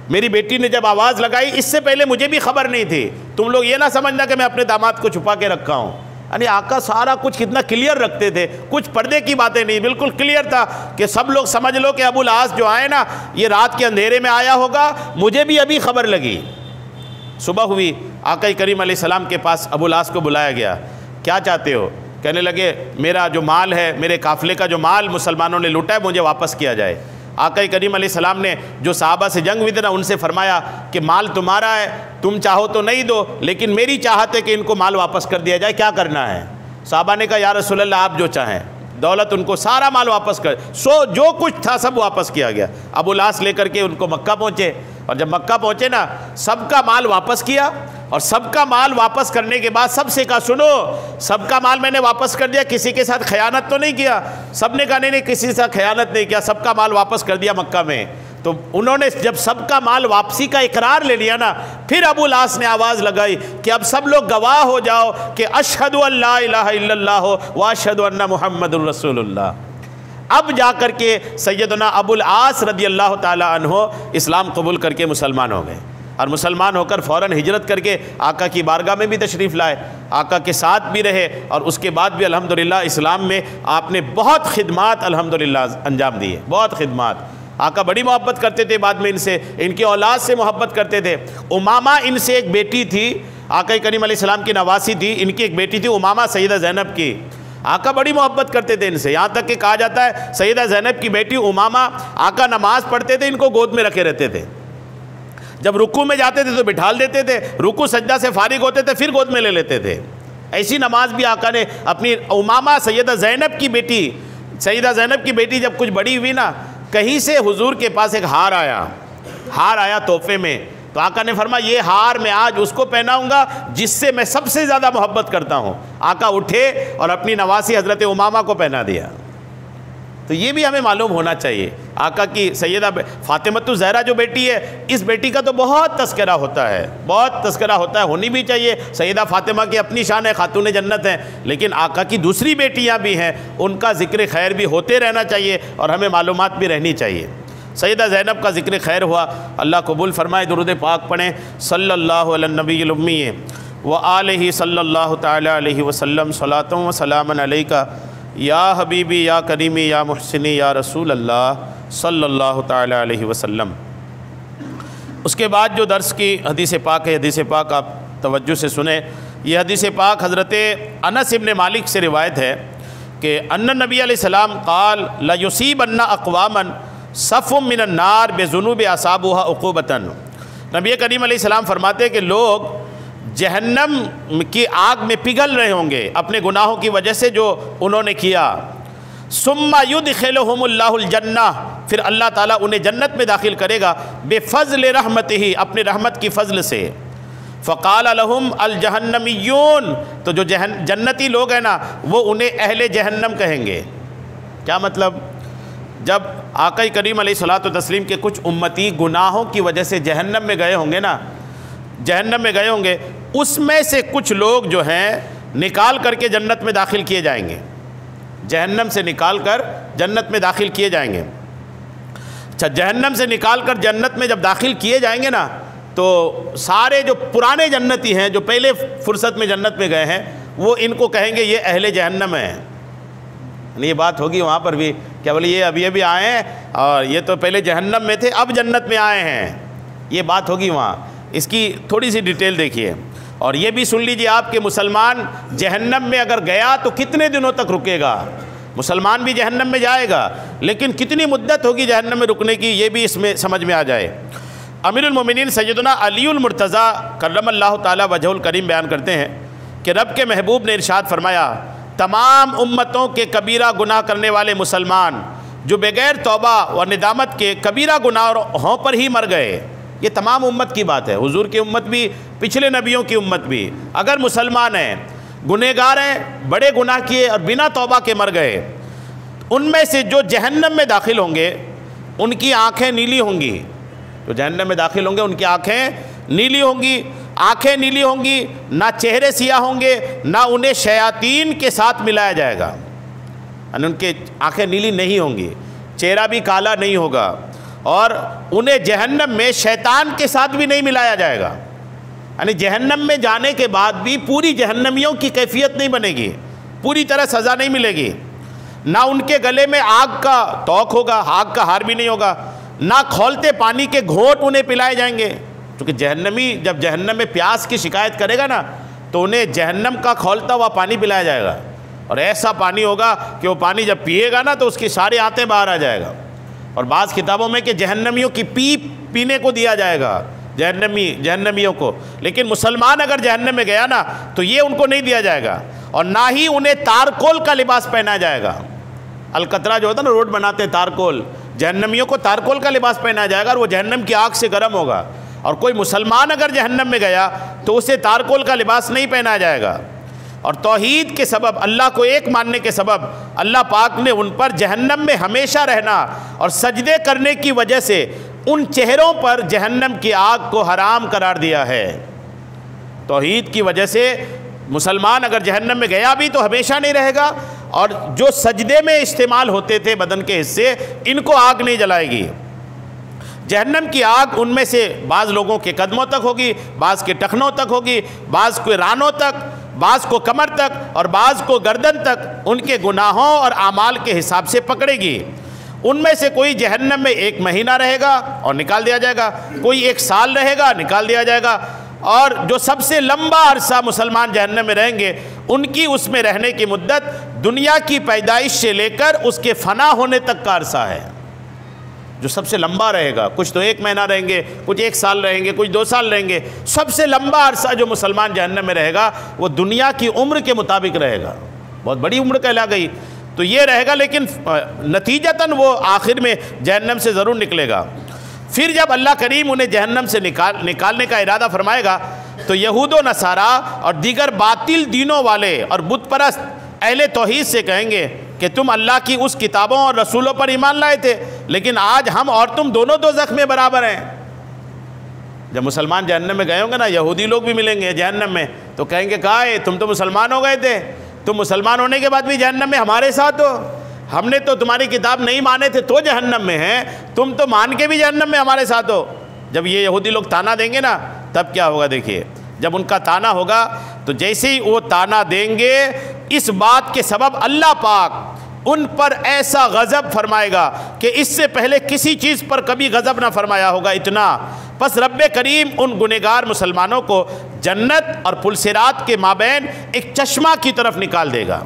میری بیٹی نے جب آواز لگائی اس سے پہلے مجھے بھی خبر نہیں تھی، تم لوگ یہ نہ سمجھنا کہ میں اپنے داماد کو چھپا کے رکھا ہوں، یعنی آقا سارا کچھ کتنا کلیئر رکھتے تھے، کچھ پردے کی باتیں نہیں، بالکل کلیئر تھا کہ سب لوگ سمجھ لو کہ ابو العاص جو آئے نا یہ رات کے اندھیرے میں آیا ہوگا، مجھے بھی ابھی خبر لگی۔ صبح ہوئی، آقا کریم علیہ السلام کے پاس ابو العاص کو بلایا گیا، کیا چاہتے ہو؟ کہنے لگے میرا جو مال ہے، میرے قافلے کا جو مال مسلمانوں نے لوٹا ہے مجھے واپس کیا جائے۔ آقا کریم علیہ السلام نے جو صحابہ سے جنگ ہوئی تھی نا ان سے فرمایا کہ مال تمہارا ہے، تم چاہو تو نہیں دو، لیکن میری چاہت ہے کہ ان کو مال واپس کر دیا جائے، کیا کرنا ہے؟ صحابہ نے کہا یا رسول اللہ آپ جو چاہیں۔ دولت ان کو سارا مال واپس کر، جو کچھ تھا سب واپس کیا گیا۔ ابو العاص لے کر کے ان کو مکہ پہنچے، اور جب مکہ پہنچے نا سب کا مال واپس کیا، اور سب کا مال واپس کرنے کے بعد سب سے کہا سنو سب کا مال میں نے واپس کر دیا، کسی کے ساتھ خیانت تو نہیں کیا؟ سب نے کہا نہیں کسی سے خیانت نہیں کیا، سب کا مال واپس کر دیا مکہ میں۔ تو انہوں نے جب سب کا مال واپسی کا اقرار لے لیا نا، پھر ابو العاص نے آواز لگائی کہ اب سب لوگ گواہ ہو جاؤ کہ اشہد ان لا الہ الا اللہ و اشہد ان محمد رسول اللہ۔ اب جا کر کے سیدنا ابو العاص رضی اللہ تعالی عنہ اسلام قبول کر کے مسلمان ہو گئے، اور مسلمان ہو کر فوراً ہجرت کر کے آقا کی بارگاہ میں بھی تشریف لائے، آقا کے ساتھ بھی رہے، اور اس کے بعد بھی الحمدللہ اسلام میں آپ نے بہت خدمات الحمدللہ انجام دیے، بہت خدمات۔ آقا بڑی محبت کرتے تھے، بعد میں ان سے، ان کی اولاد سے محبت کرتے تھے۔ امامہ ان سے ایک بیٹی تھی، آقا کریم علیہ السلام کی نواسی تھی، ان کی ایک بیٹی تھی امامہ سیدہ زینب کی، آقا بڑی محبت کرتے تھے ان سے، یہاں تک کہ کہا جاتا ہے سیدہ زینب کی بیٹی امامہ، آقا نماز پڑھتے تھے ان کو گود میں رکھے رہتے تھے، جب رکوع میں جاتے تھے تو بٹھال دیتے تھے، رکوع سجدہ سے فارغ ہوتے تھے پھر گود میں لے لیتے تھے۔ ایسی نماز بھی آقا نے اپنی امامہ سیدہ زینب کی بیٹی، سیدہ زینب کی بیٹی جب کچھ بڑی ہوئی نا، کہیں سے حضور کے پاس ایک ہار آیا تحفے میں، تو آقا نے فرمایا یہ ہار میں آج اس کو پہناؤں گا جس سے میں سب سے زیادہ محبت کرتا ہوں۔ آقا اٹھے اور اپنی نواسی حضرت امامہ کو پہنا دیا۔ تو یہ بھی ہمیں معلوم ہونا چاہیے، آقا کی سیدہ فاطمۃ الزہرا جو بیٹی ہے، اس بیٹی کا تو بہت تذکرہ ہوتا ہے، بہت تذکرہ ہوتا ہے، ہونی بھی چاہیے۔ سیدہ فاطمہ کی اپنی شان ہے، خاتون جنت ہیں، لیکن آقا کی دوسری بیٹیاں بھی ہیں، ان کا ذکر خیر بھی ہوتے رہنا چاہیے اور ہمیں معلومات بھی رہنی چاہیے۔ سیدہ زینب کا ذکر خیر ہوا، اللہ قبول فرمائے، درود پاک پڑھیں صلی اللہ علی النبی الامی وآلہ صلی اللہ تعالی علیہ وسلم، صلاۃ و سلام علیکہ یا حبیبی یا کریمی یا محسنی یا رسول اللہ صلی اللہ تعالی علیہ وسلم۔ اس کے بعد جو درس کی حدیث پاک ہے، حدیث پاک آپ توجہ سے سنیں۔ یہ حدیث پاک حضرت انس ابن مالک سے روایت ہے کہ ان نبی علیہ السلام قال لیصیبن اقواما صف من النار بذنوب اصابها عقوبۃ۔ نبی کریم علیہ السلام فرماتے ہیں کہ لوگ جہنم کی آگ میں پگھل رہے ہوں گے اپنے گناہوں کی وجہ سے جو انہوں نے کیا۔ ثم یدخلہم اللہ الجنہ، پھر اللہ تعالیٰ انہیں جنت میں داخل کرے گا، بفضل رحمتہ، اپنے رحمت کی فضل سے۔ فقال لہم الجہنمیون، تو جو جنتی لوگ ہیں نا وہ انہیں اہل جہنم کہیں گے۔ کیا مطلب؟ جب آقا کریم علیہ الصلوۃ والتسلیم کے کچھ امتی گناہوں کی وجہ سے جہنم میں گئے ہوں گے نا، جہنم میں گئے ہوں گے، اس میں سے کچھ لوگ جو ہیں نکال کر کے جنت میں داخل کیے جائیں گے، جہنم سے نکال کر جنت میں داخل کیے جائیں گے۔ اچھا، جہنم سے نکال کر جنت میں جب داخل کیے جائیں گے نا تو سارے جو پرانے جنتی ہیں جو پہلے فرصت میں جنت میں گئے ہیں وہ ان کو کہیں گے یہ اہل جہنم ہیں۔ یہ بات ہوگی وہاں پر بھی، کیا بولے یہ ابھی آئے ہیں اور یہ تو پہلے جہنم میں تھے اب جنت میں آئے ہیں، یہ بات ہوگی وہاں۔ اس کی تھوڑی سی ڈیٹیل دیکھیے، اور یہ بھی سن لیجئے آپ کہ مسلمان جہنم میں اگر گیا تو کتنے دنوں تک رکے گا۔ مسلمان بھی جہنم میں جائے گا لیکن کتنی مدت ہوگی جہنم میں رکنے کی، یہ بھی اس میں سمجھ میں آ جائے۔ امیر المومنین سیدنا علی المرتضیٰ کرم اللہ تعالی وجہہ الکریم بیان کرتے ہیں کہ رب کے محبوب نے ارشاد فرمایا تمام امتوں کے کبیرہ گناہ کرنے والے مسلمان جو بغیر توبہ و ندامت کے کبیرہ گناہوں پر ہی مر گئے، یہ تمام امت کی بات ہے، حضور کی امت بھی، پچھلے نبیوں کی امت بھی، اگر مسلمان ہیں، گنہگار ہیں، بڑے گناہ کیے اور بنا توبہ کے مر گئے، ان میں سے جو جہنم میں داخل ہوں گے ان کی آنکھیں نیلی ہوں گی، جو جہنم میں داخل ہوں گے ان کی آنکھیں نیلی ہوں گی، آنکھیں نیلی ہوں گی، نہ چہرے سیاہ ہوں گے، نہ انہیں شیاطین کے ساتھ ملایا جائے گا، یعنی ان کے آنکھیں نیلی نہیں ہوں گی، چہرہ بھی کالا نہیں ہوگا، اور انہیں جہنم میں شیطان کے ساتھ بھی نہیں ملایا جائے گا، یعنی جہنم میں جانے کے بعد بھی پوری جہنمیوں کی کیفیت نہیں بنے گی، پوری طرح سزا نہیں ملے گی، نہ ان کے گلے میں آگ کا توق ہوگا، آگ کا ہار بھی نہیں ہوگا، نہ کھولتے پانی کے گھونٹ انہیں پلائے جائیں گے، کیونکہ جہنمی جب جہنم میں پیاس کی شکایت کرے گا نا تو انہیں جہنم کا کھولتا ہوا پانی پلایا جائے گا، اور ایسا پانی ہوگا کہ وہ پانی جب پیے گا نا تو اس کی ساری آنتیں باہر آ جائے گا۔ اور بعض کتابوں میں کہ جہنمیوں کی پیپ پینے کو دیا جائے گا جہنمیوں کو، لیکن مسلمان اگر جہنم میں گیا نا تو یہ ان کو نہیں دیا جائے گا، اور نہ ہی انہیں تارکول کا لباس پہنا جائے گا۔ الکترا جو ہوتا ہے نا، روڈ بناتے ہیں تارکول، جہنمیوں کو تارکول کا لباس پہنا جائے گا اور وہ جہنم کی آگ سے گرم ہوگا، اور کوئی مسلمان اگر جہنم میں گیا تو اسے تارکول کا لباس نہیں پہنا جائے گا۔ اور توحید کے سبب، اللہ کو ایک ماننے کے سبب، اللہ پاک نے ان پر جہنم میں ہمیشہ رہنا اور سجدے کرنے کی وجہ سے ان چہروں پر جہنم کی آگ کو حرام قرار دیا ہے۔ توحید کی وجہ سے مسلمان اگر جہنم میں گیا بھی تو ہمیشہ نہیں رہے گا، اور جو سجدے میں استعمال ہوتے تھے بدن کے حصے، ان کو آگ نہیں جلائے گی۔ جہنم کی آگ ان میں سے بعض لوگوں کے قدموں تک ہوگی، بعض کے ٹخنوں تک ہوگی، بعض کو رانوں تک، بعض کو کمر تک، اور بعض کو گردن تک ان کے گناہوں اور اعمال کے حساب سے پکڑے گی۔ ان میں سے کوئی جہنم میں 1 مہینہ رہے گا اور نکال دیا جائے گا، کوئی 1 سال رہے گا، نکال دیا جائے گا، اور جو سب سے لمبا عرصہ مسلمان جہنم میں رہیں گے ان کی اس میں رہنے کی مدت دنیا کی پیدائش سے لے کر اس کے فنا ہونے تک کا عرصہ ہے، جو سب سے لمبا رہے گا۔ کچھ تو 1 مہینہ رہیں گے، کچھ 1 سال رہیں گے، کچھ 2 سال رہیں گے، سب سے لمبا عرصہ جو مسلمان جہنم میں رہے گا وہ دنیا کی عمر کے مطابق رہے گا، بہت بڑی عمر کہلا گئی تو یہ رہے گا، لیکن نتیجتاً وہ آخر میں جہنم سے ضرور نکلے گا۔ پھر جب اللہ کریم انہیں جہنم سے نکالنے کا ارادہ فرمائے گا تو یہود و نصارہ اور دیگر باطل دینوں والے اور بت پرست اہل توحید سے کہیں گے کہ تم اللہ کی اس کتابوں اور رسولوں پر ایمان لائے تھے، لیکن آج ہم اور تم دونوں دوزخ میں برابر ہیں۔ جب مسلمان جہنم میں گئے ہوں گے نا، یہودی لوگ بھی ملیں گے جہنم میں تو کہیں گے کہا ہے تم تو مسلمان ہو گئے تھے، تم مسلمان ہونے کے بعد بھی جہنم میں ہمارے ساتھ ہو، ہم نے تو تمہاری کتاب نہیں مانے تھے تو جہنم میں ہیں، تم تو مان کے بھی جہنم میں ہمارے ساتھ ہو۔ جب یہ یہودی لوگ تانا دیں گے نا تب کیا ہوگا دیکھیے، جب ان کا تانا ہوگا تو جیسے ہی وہ تانا دیں گے اس بات کے سبب اللہ پاک ان پر ایسا غضب فرمائے گا کہ اس سے پہلے کسی چیز پر کبھی غضب نہ فرمایا ہوگا اتنا۔ پس رب کریم ان گنہگار مسلمانوں کو جنت اور پلسرات کے مابین ایک چشمہ کی طرف نکال دے گا،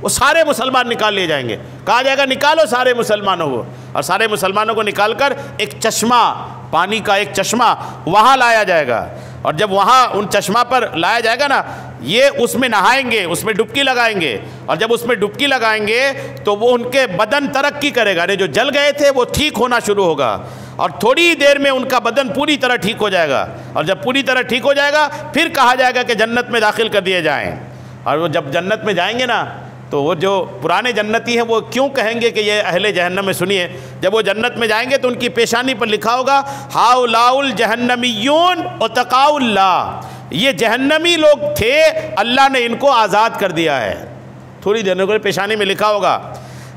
وہ سارے مسلمان نکال لیے جائیں گے، کہا جائے گا نکالو سارے مسلمانوں کو، اور سارے مسلمانوں کو نکال کر ایک چشمہ، پانی کا ایک چشمہ وہاں لایا جائے گا، اور جب وہاں ان چشمہ پر لایا جائے گا نا یہ اس میں نہائیں گے، اس میں ڈبکی لگائیں گے، اور جب اس میں ڈبکی لگائیں گے تو وہ ان کے بدن ترقی کرے گا، جو جل گئے تھے وہ ٹھیک ہونا شروع ہوگا، اور تھوڑی دیر میں ان کا بدن پوری طرح ٹھیک ہو جائے گا، اور جب پوری طرح ٹھیک ہو جائے گا پھر کہا جائے گا کہ جنت میں داخل کر دیے جائیں۔ اور وہ جب جنت میں جائیں گے نا تو وہ جو پرانے جنتی ہیں وہ کیوں کہیں گے کہ یہ اہل جہنم میں، سنیے، جب وہ جنت میں جائیں گے تو ان کی پیشانی پر لکھا ہوگا ہؤلاء الجہنمیون اتقوا اللہ، یہ جہنمی لوگ تھے، اللہ نے ان کو آزاد کر دیا ہے۔ تھوڑی دیر میں پیشانی میں لکھا ہوگا،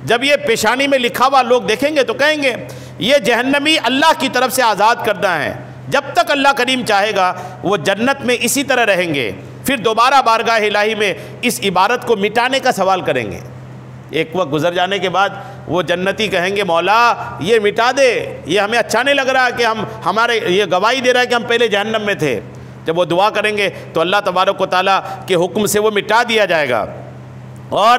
جب یہ پیشانی میں لکھا ہوا لوگ دیکھیں گے تو کہیں گے یہ جہنمی اللہ کی طرف سے آزاد کردہ ہیں، جب تک اللہ کریم چاہے گا وہ جنت میں اسی طرح رہیں گے، پھر دوبارہ بارگاہ الہی میں اس عبارت کو مٹانے کا سوال کریں گے۔ ایک وقت گزر جانے کے بعد وہ جنتی کہیں گے مولا یہ مٹا دے، یہ ہمیں اچھا نہیں لگ رہا کہ ہمارے یہ گواہی دے رہا ہے کہ ہم پہلے جہنم میں تھے۔ جب وہ دعا کریں گے تو اللہ تبارک و تعالیٰ کے حکم سے وہ مٹا دیا جائے گا، اور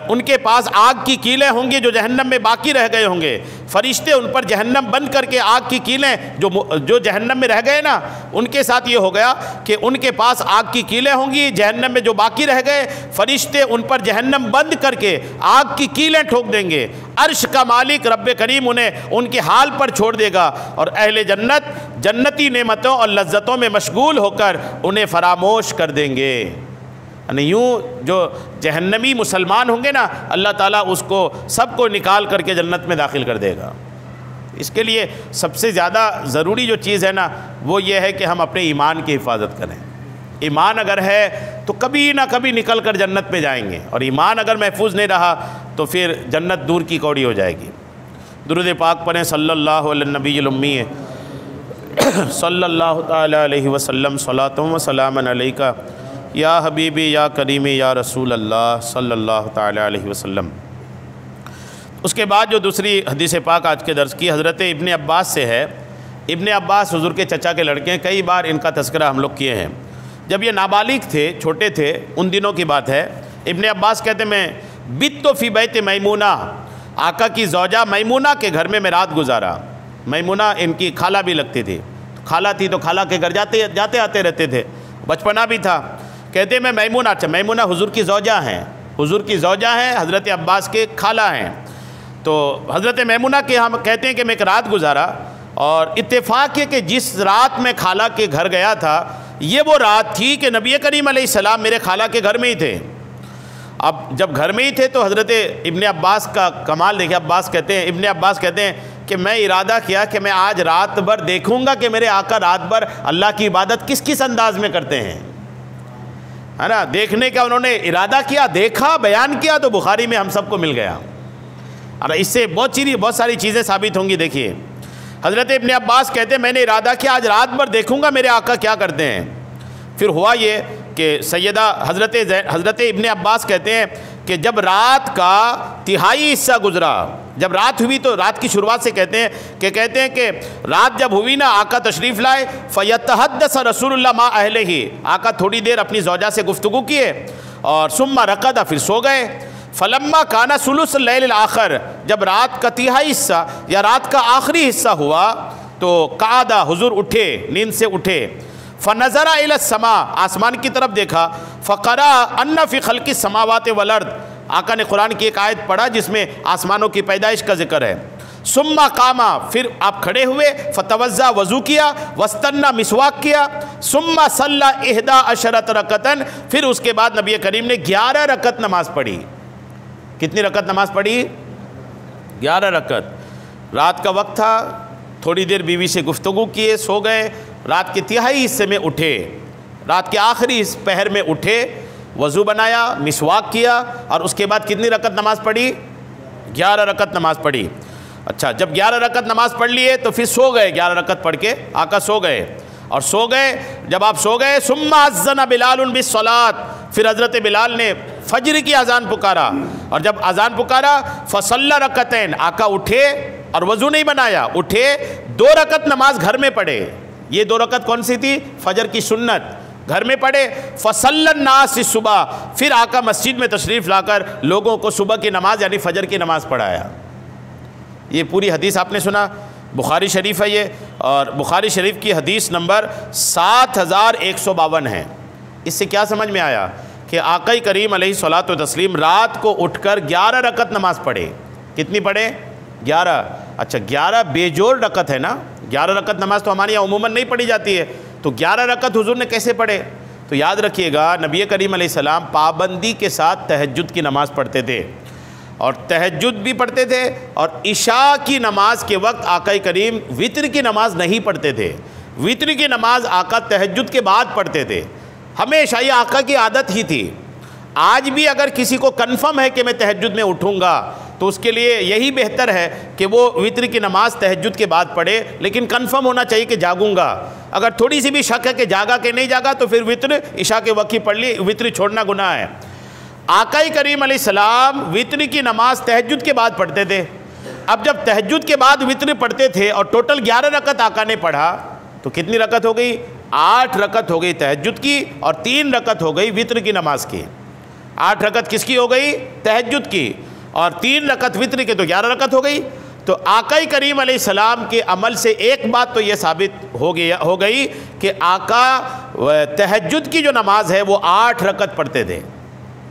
ان کے پاس آگ کی کیلیں ہوں گی جو جہنم میں باقی رہ گئے ہوں گے، فرشتے ان پر جہنم بند کر کے آگ کی کیلیں جو جہنم میں رہ گئے نا ان کے ساتھ یہ ہو گیا کہ ان کے پاس آگ کی کیلیں ہوں گی، جہنم میں جو باقی رہ گئے فرشتے ان پر جہنم بند کر کے آگ کی کیلیں ٹھوک دیں گے، عرش کا مالک رب کریم انہیں ان کے حال پر چھوڑ دے گا، اور اہل جنت جنتی نعمتوں اور لذتوں میں مشغول ہو کر انہیں فراموش کر دیں گے۔ یعنی یوں جو جہنمی مسلمان ہوں گے نا اللہ تعالیٰ اس کو سب کو نکال کر کے جنت میں داخل کر دے گا۔ اس کے لیے سب سے زیادہ ضروری جو چیز ہے نا وہ یہ ہے کہ ہم اپنے ایمان کی حفاظت کریں۔ ایمان اگر ہے تو کبھی نہ کبھی نکل کر جنت میں جائیں گے، اور ایمان اگر محفوظ نہیں رہا تو پھر جنت دور کی کوڑی ہو جائے گی۔ درود پاک پڑھیں صلی اللہ علیہ النبی الامی۔ صلی اللہ تعالیٰ علیہ وسلم صلاۃ و سلام علیکہ یا حبیبی یا کریمی یا رسول اللہ صلی اللہ تعالیٰ علیہ وسلم۔ اس کے بعد جو دوسری حدیث پاک آج کے درس کی حضرت ابن عباس سے ہے۔ ابن عباس حضور کے چچا کے لڑکے ہیں، کئی بار ان کا تذکرہ ہم لوگ کیے ہیں۔ جب یہ نابالغ تھے، چھوٹے تھے، ان دنوں کی بات ہے۔ ابن عباس کہتے ہیں میں بت فی بیت میمونہ، آقا کی زوجہ میمونہ کے گھر میں رات گزارا۔ میمونہ ان کی خالہ بھی لگتی تھی، خالہ تھی تو خالہ کے گھر جاتے آتے رہتے تھے، بچپنا بھی تھا۔ کہتے ہیں میں میمونہ، اچھا میمونہ حضور کی زوجہ ہیں، حضور کی زوجہ ہیں، حضرت عباس کے خالہ ہیں۔ تو حضرت میمونہ کے ہم کہتے ہیں کہ میں ایک رات گزارا، اور اتفاق ہے کہ جس رات میں خالہ کے گھر گیا تھا یہ وہ رات تھی کہ نبی کریم علیہ السلام میرے خالہ کے گھر میں ہی تھے۔ اب جب گھر میں ہی تھے تو حضرت ابن عباس کا کمال دیکھیں، ابن عباس کہتے ہیں کہ میں ارادہ کیا کہ میں آج رات بھر دیکھوں گا کہ میرے آقا رات بھر اللہ کی عبادت کس کس انداز میں کرتے ہیں، ہے نا۔ دیکھنے کا انہوں نے ارادہ کیا، دیکھا، بیان کیا، تو بخاری میں ہم سب کو مل گیا۔ اور اس سے بہت ساری چیزیں ثابت ہوں گی۔ دیکھیے حضرت ابن عباس کہتے ہیں میں نے ارادہ کیا آج رات بھر دیکھوں گا میرے آقا کیا کرتے ہیں۔ پھر ہوا یہ کہ سیدہ حضرت ابن عباس کہتے ہیں کہ جب رات کا تہائی حصہ گزرا، جب رات ہوئی تو رات کی شروعات سے کہتے ہیں کہ رات جب ہوئی نا، آقا تشریف لائے، فَيَتَحَدَّثَ رسول اللہ مَا أَهْلِهِ، آقا تھوڑی دیر اپنی زوجہ سے گفتگو کیے اور ثم رقد، پھر سو گئے۔ فلما کانا ثلث اللیل الآخر، جب رات کا تہائی حصہ یا رات کا آخری حصہ ہوا تو قعدہ، حضور اٹھے، نیند سے اٹھے، فنظر الی السماء، آسمان کی طرف دیکھا، فقرأ ان فی خلق السماوات والارض، آقا نے قرآن کی ایک آیت پڑھا جس میں آسمانوں کی پیدائش کا ذکر ہے۔ ثم قام، پھر آپ کھڑے ہوئے، فتوضا، وضو کیا، واستنى، مسواک کیا، ثم صلی 11 رکعۃ، پھر اس کے بعد نبی کریم نے 11 رکعت نماز پڑھی۔ کتنی رکعت نماز پڑھی؟ 11 رکعت۔ رات کا وقت تھا، تھوڑی دیر بیوی سے گفتگو کیے، سو گئے، رات کے تہائی حصے میں اٹھے، رات کے آخری پہر میں اٹھے، وضو بنایا، مسواک کیا، اور اس کے بعد کتنی رکعت نماز پڑھی؟ 11 رکعت نماز پڑھی۔ اچھا، جب 11 رکعت نماز پڑھ لیے تو پھر سو گئے، 11 رکعت پڑھ کے آقا سو گئے، اور سو گئے، جب آپ سو گئے، ثم اذن بلال بالصلاۃ، پھر حضرت بلال نے فجر کی اذان پکارا، اور جب اذان پکارا فصلی رکعتین، آقا اٹھے اور وضو نہیں بنایا، اٹھے 2 رکعت نماز گھر میں پڑھے۔ یہ 2 رکعت کون سی تھی؟ فجر کی سنت، گھر میں پڑھے۔ فصلی الناس صبح، پھر آقا مسجد میں تشریف لا کر لوگوں کو صبح کی نماز یعنی فجر کی نماز پڑھایا۔ یہ پوری حدیث آپ نے سنا، بخاری شریف ہے یہ، اور بخاری شریف کی حدیث نمبر 7152 ہے۔ اس سے کیا سمجھ میں آیا کہ آقا کریم علیہ الصلوۃ والتسلیم رات کو اٹھ کر 11 رکعت نماز پڑھے۔ کتنی پڑھے؟ 11۔ اچھا، 11 بے جوڑ رکعت ہے نا، 11 رکعت نماز تو ہمارے یہاں عموماً نہیں پڑھی جاتی ہے، تو 11 رکعت حضور نے کیسے پڑھے؟ تو یاد رکھیے گا، نبی کریم علیہ السلام پابندی کے ساتھ تہجد کی نماز پڑھتے تھے، اور تہجد بھی پڑھتے تھے، اور عشاء کی نماز کے وقت آقا کریم وتر کی نماز نہیں پڑھتے تھے۔ وتر کی نماز آقا تہجد کے بعد پڑھتے تھے، ہمیشہ یہ آقا کی عادت ہی تھی۔ آج بھی اگر کسی کو کنفرم ہے کہ میں تہجد میں اٹھوں گا تو اس کے لیے یہی بہتر ہے کہ وہ وتر کی نماز تہجد کے بعد پڑھے، لیکن کنفرم ہونا چاہیے کہ جاگوں گا۔ اگر تھوڑی سی بھی شک ہے کہ جاگا کہ نہیں جاگا تو پھر وتر عشاء کے وقت ہی پڑھ لی، وتر چھوڑنا گناہ ہے۔ آقا کریم علیہ السلام وتر کی نماز تہجد کے بعد پڑھتے تھے۔ اب جب تہجد کے بعد وتر پڑھتے تھے اور ٹوٹل 11 رکعت آقا نے پڑھا تو کتنی رکعت ہو گئی؟ 8 رکعت ہو گئی تہجد کی، اور 3 رکعت ہو گئی وتر کی نماز کی۔ 8 رکعت کس کی ہو گئی؟ تہجد کی، اور 3 رکعت وتر کے، تو 11 رکعت ہو گئی۔ تو آقا کریم علیہ السلام کے عمل سے ایک بات تو یہ ثابت ہو گئی کہ آقا تہجد کی جو نماز ہے وہ 8 رکعت پڑھتے تھے۔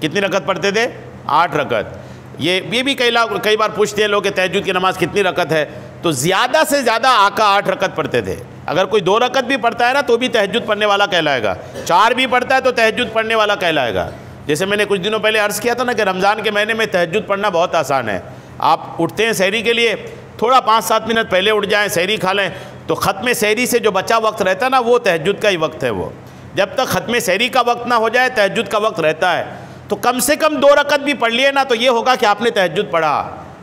کتنی رکعت پڑھتے تھے؟ 8 رکعت۔ یہ بھی کئی بار پوچھتے ہیں لوگ کہ تہجد کی نماز کتنی رکعت ہے، تو زیادہ سے زیادہ آقا 8 رکعت پڑھتے تھے۔ اگر کوئی 2 رکعت بھی پڑھتا ہے نا تو بھی تہجد پڑھنے والا کہلائے گا، 4 بھی پڑھتا ہے تو تہجد پڑھنے والا کہلائے گا۔ جیسے میں نے کچھ دنوں پہلے عرض کیا تھا نا کہ رمضان کے مہینے میں تہجد پڑھنا بہت آسان ہے۔ آپ اٹھتے ہیں سحری کے لیے، تھوڑا 5-7 منٹ پہلے اٹھ جائیں، سحری کھا لیں، تو ختم سحری سے جو بچا وقت رہتا ہے نا وہ تہجد کا ہی وقت ہے۔ وہ جب تک ختم سحری کا وقت نہ ہو جائے تہجد کا وقت رہتا ہے، تو کم سے کم 2 رکعت بھی پڑھ لیے نا تو یہ ہوگا کہ آپ نے تہجد پڑھا۔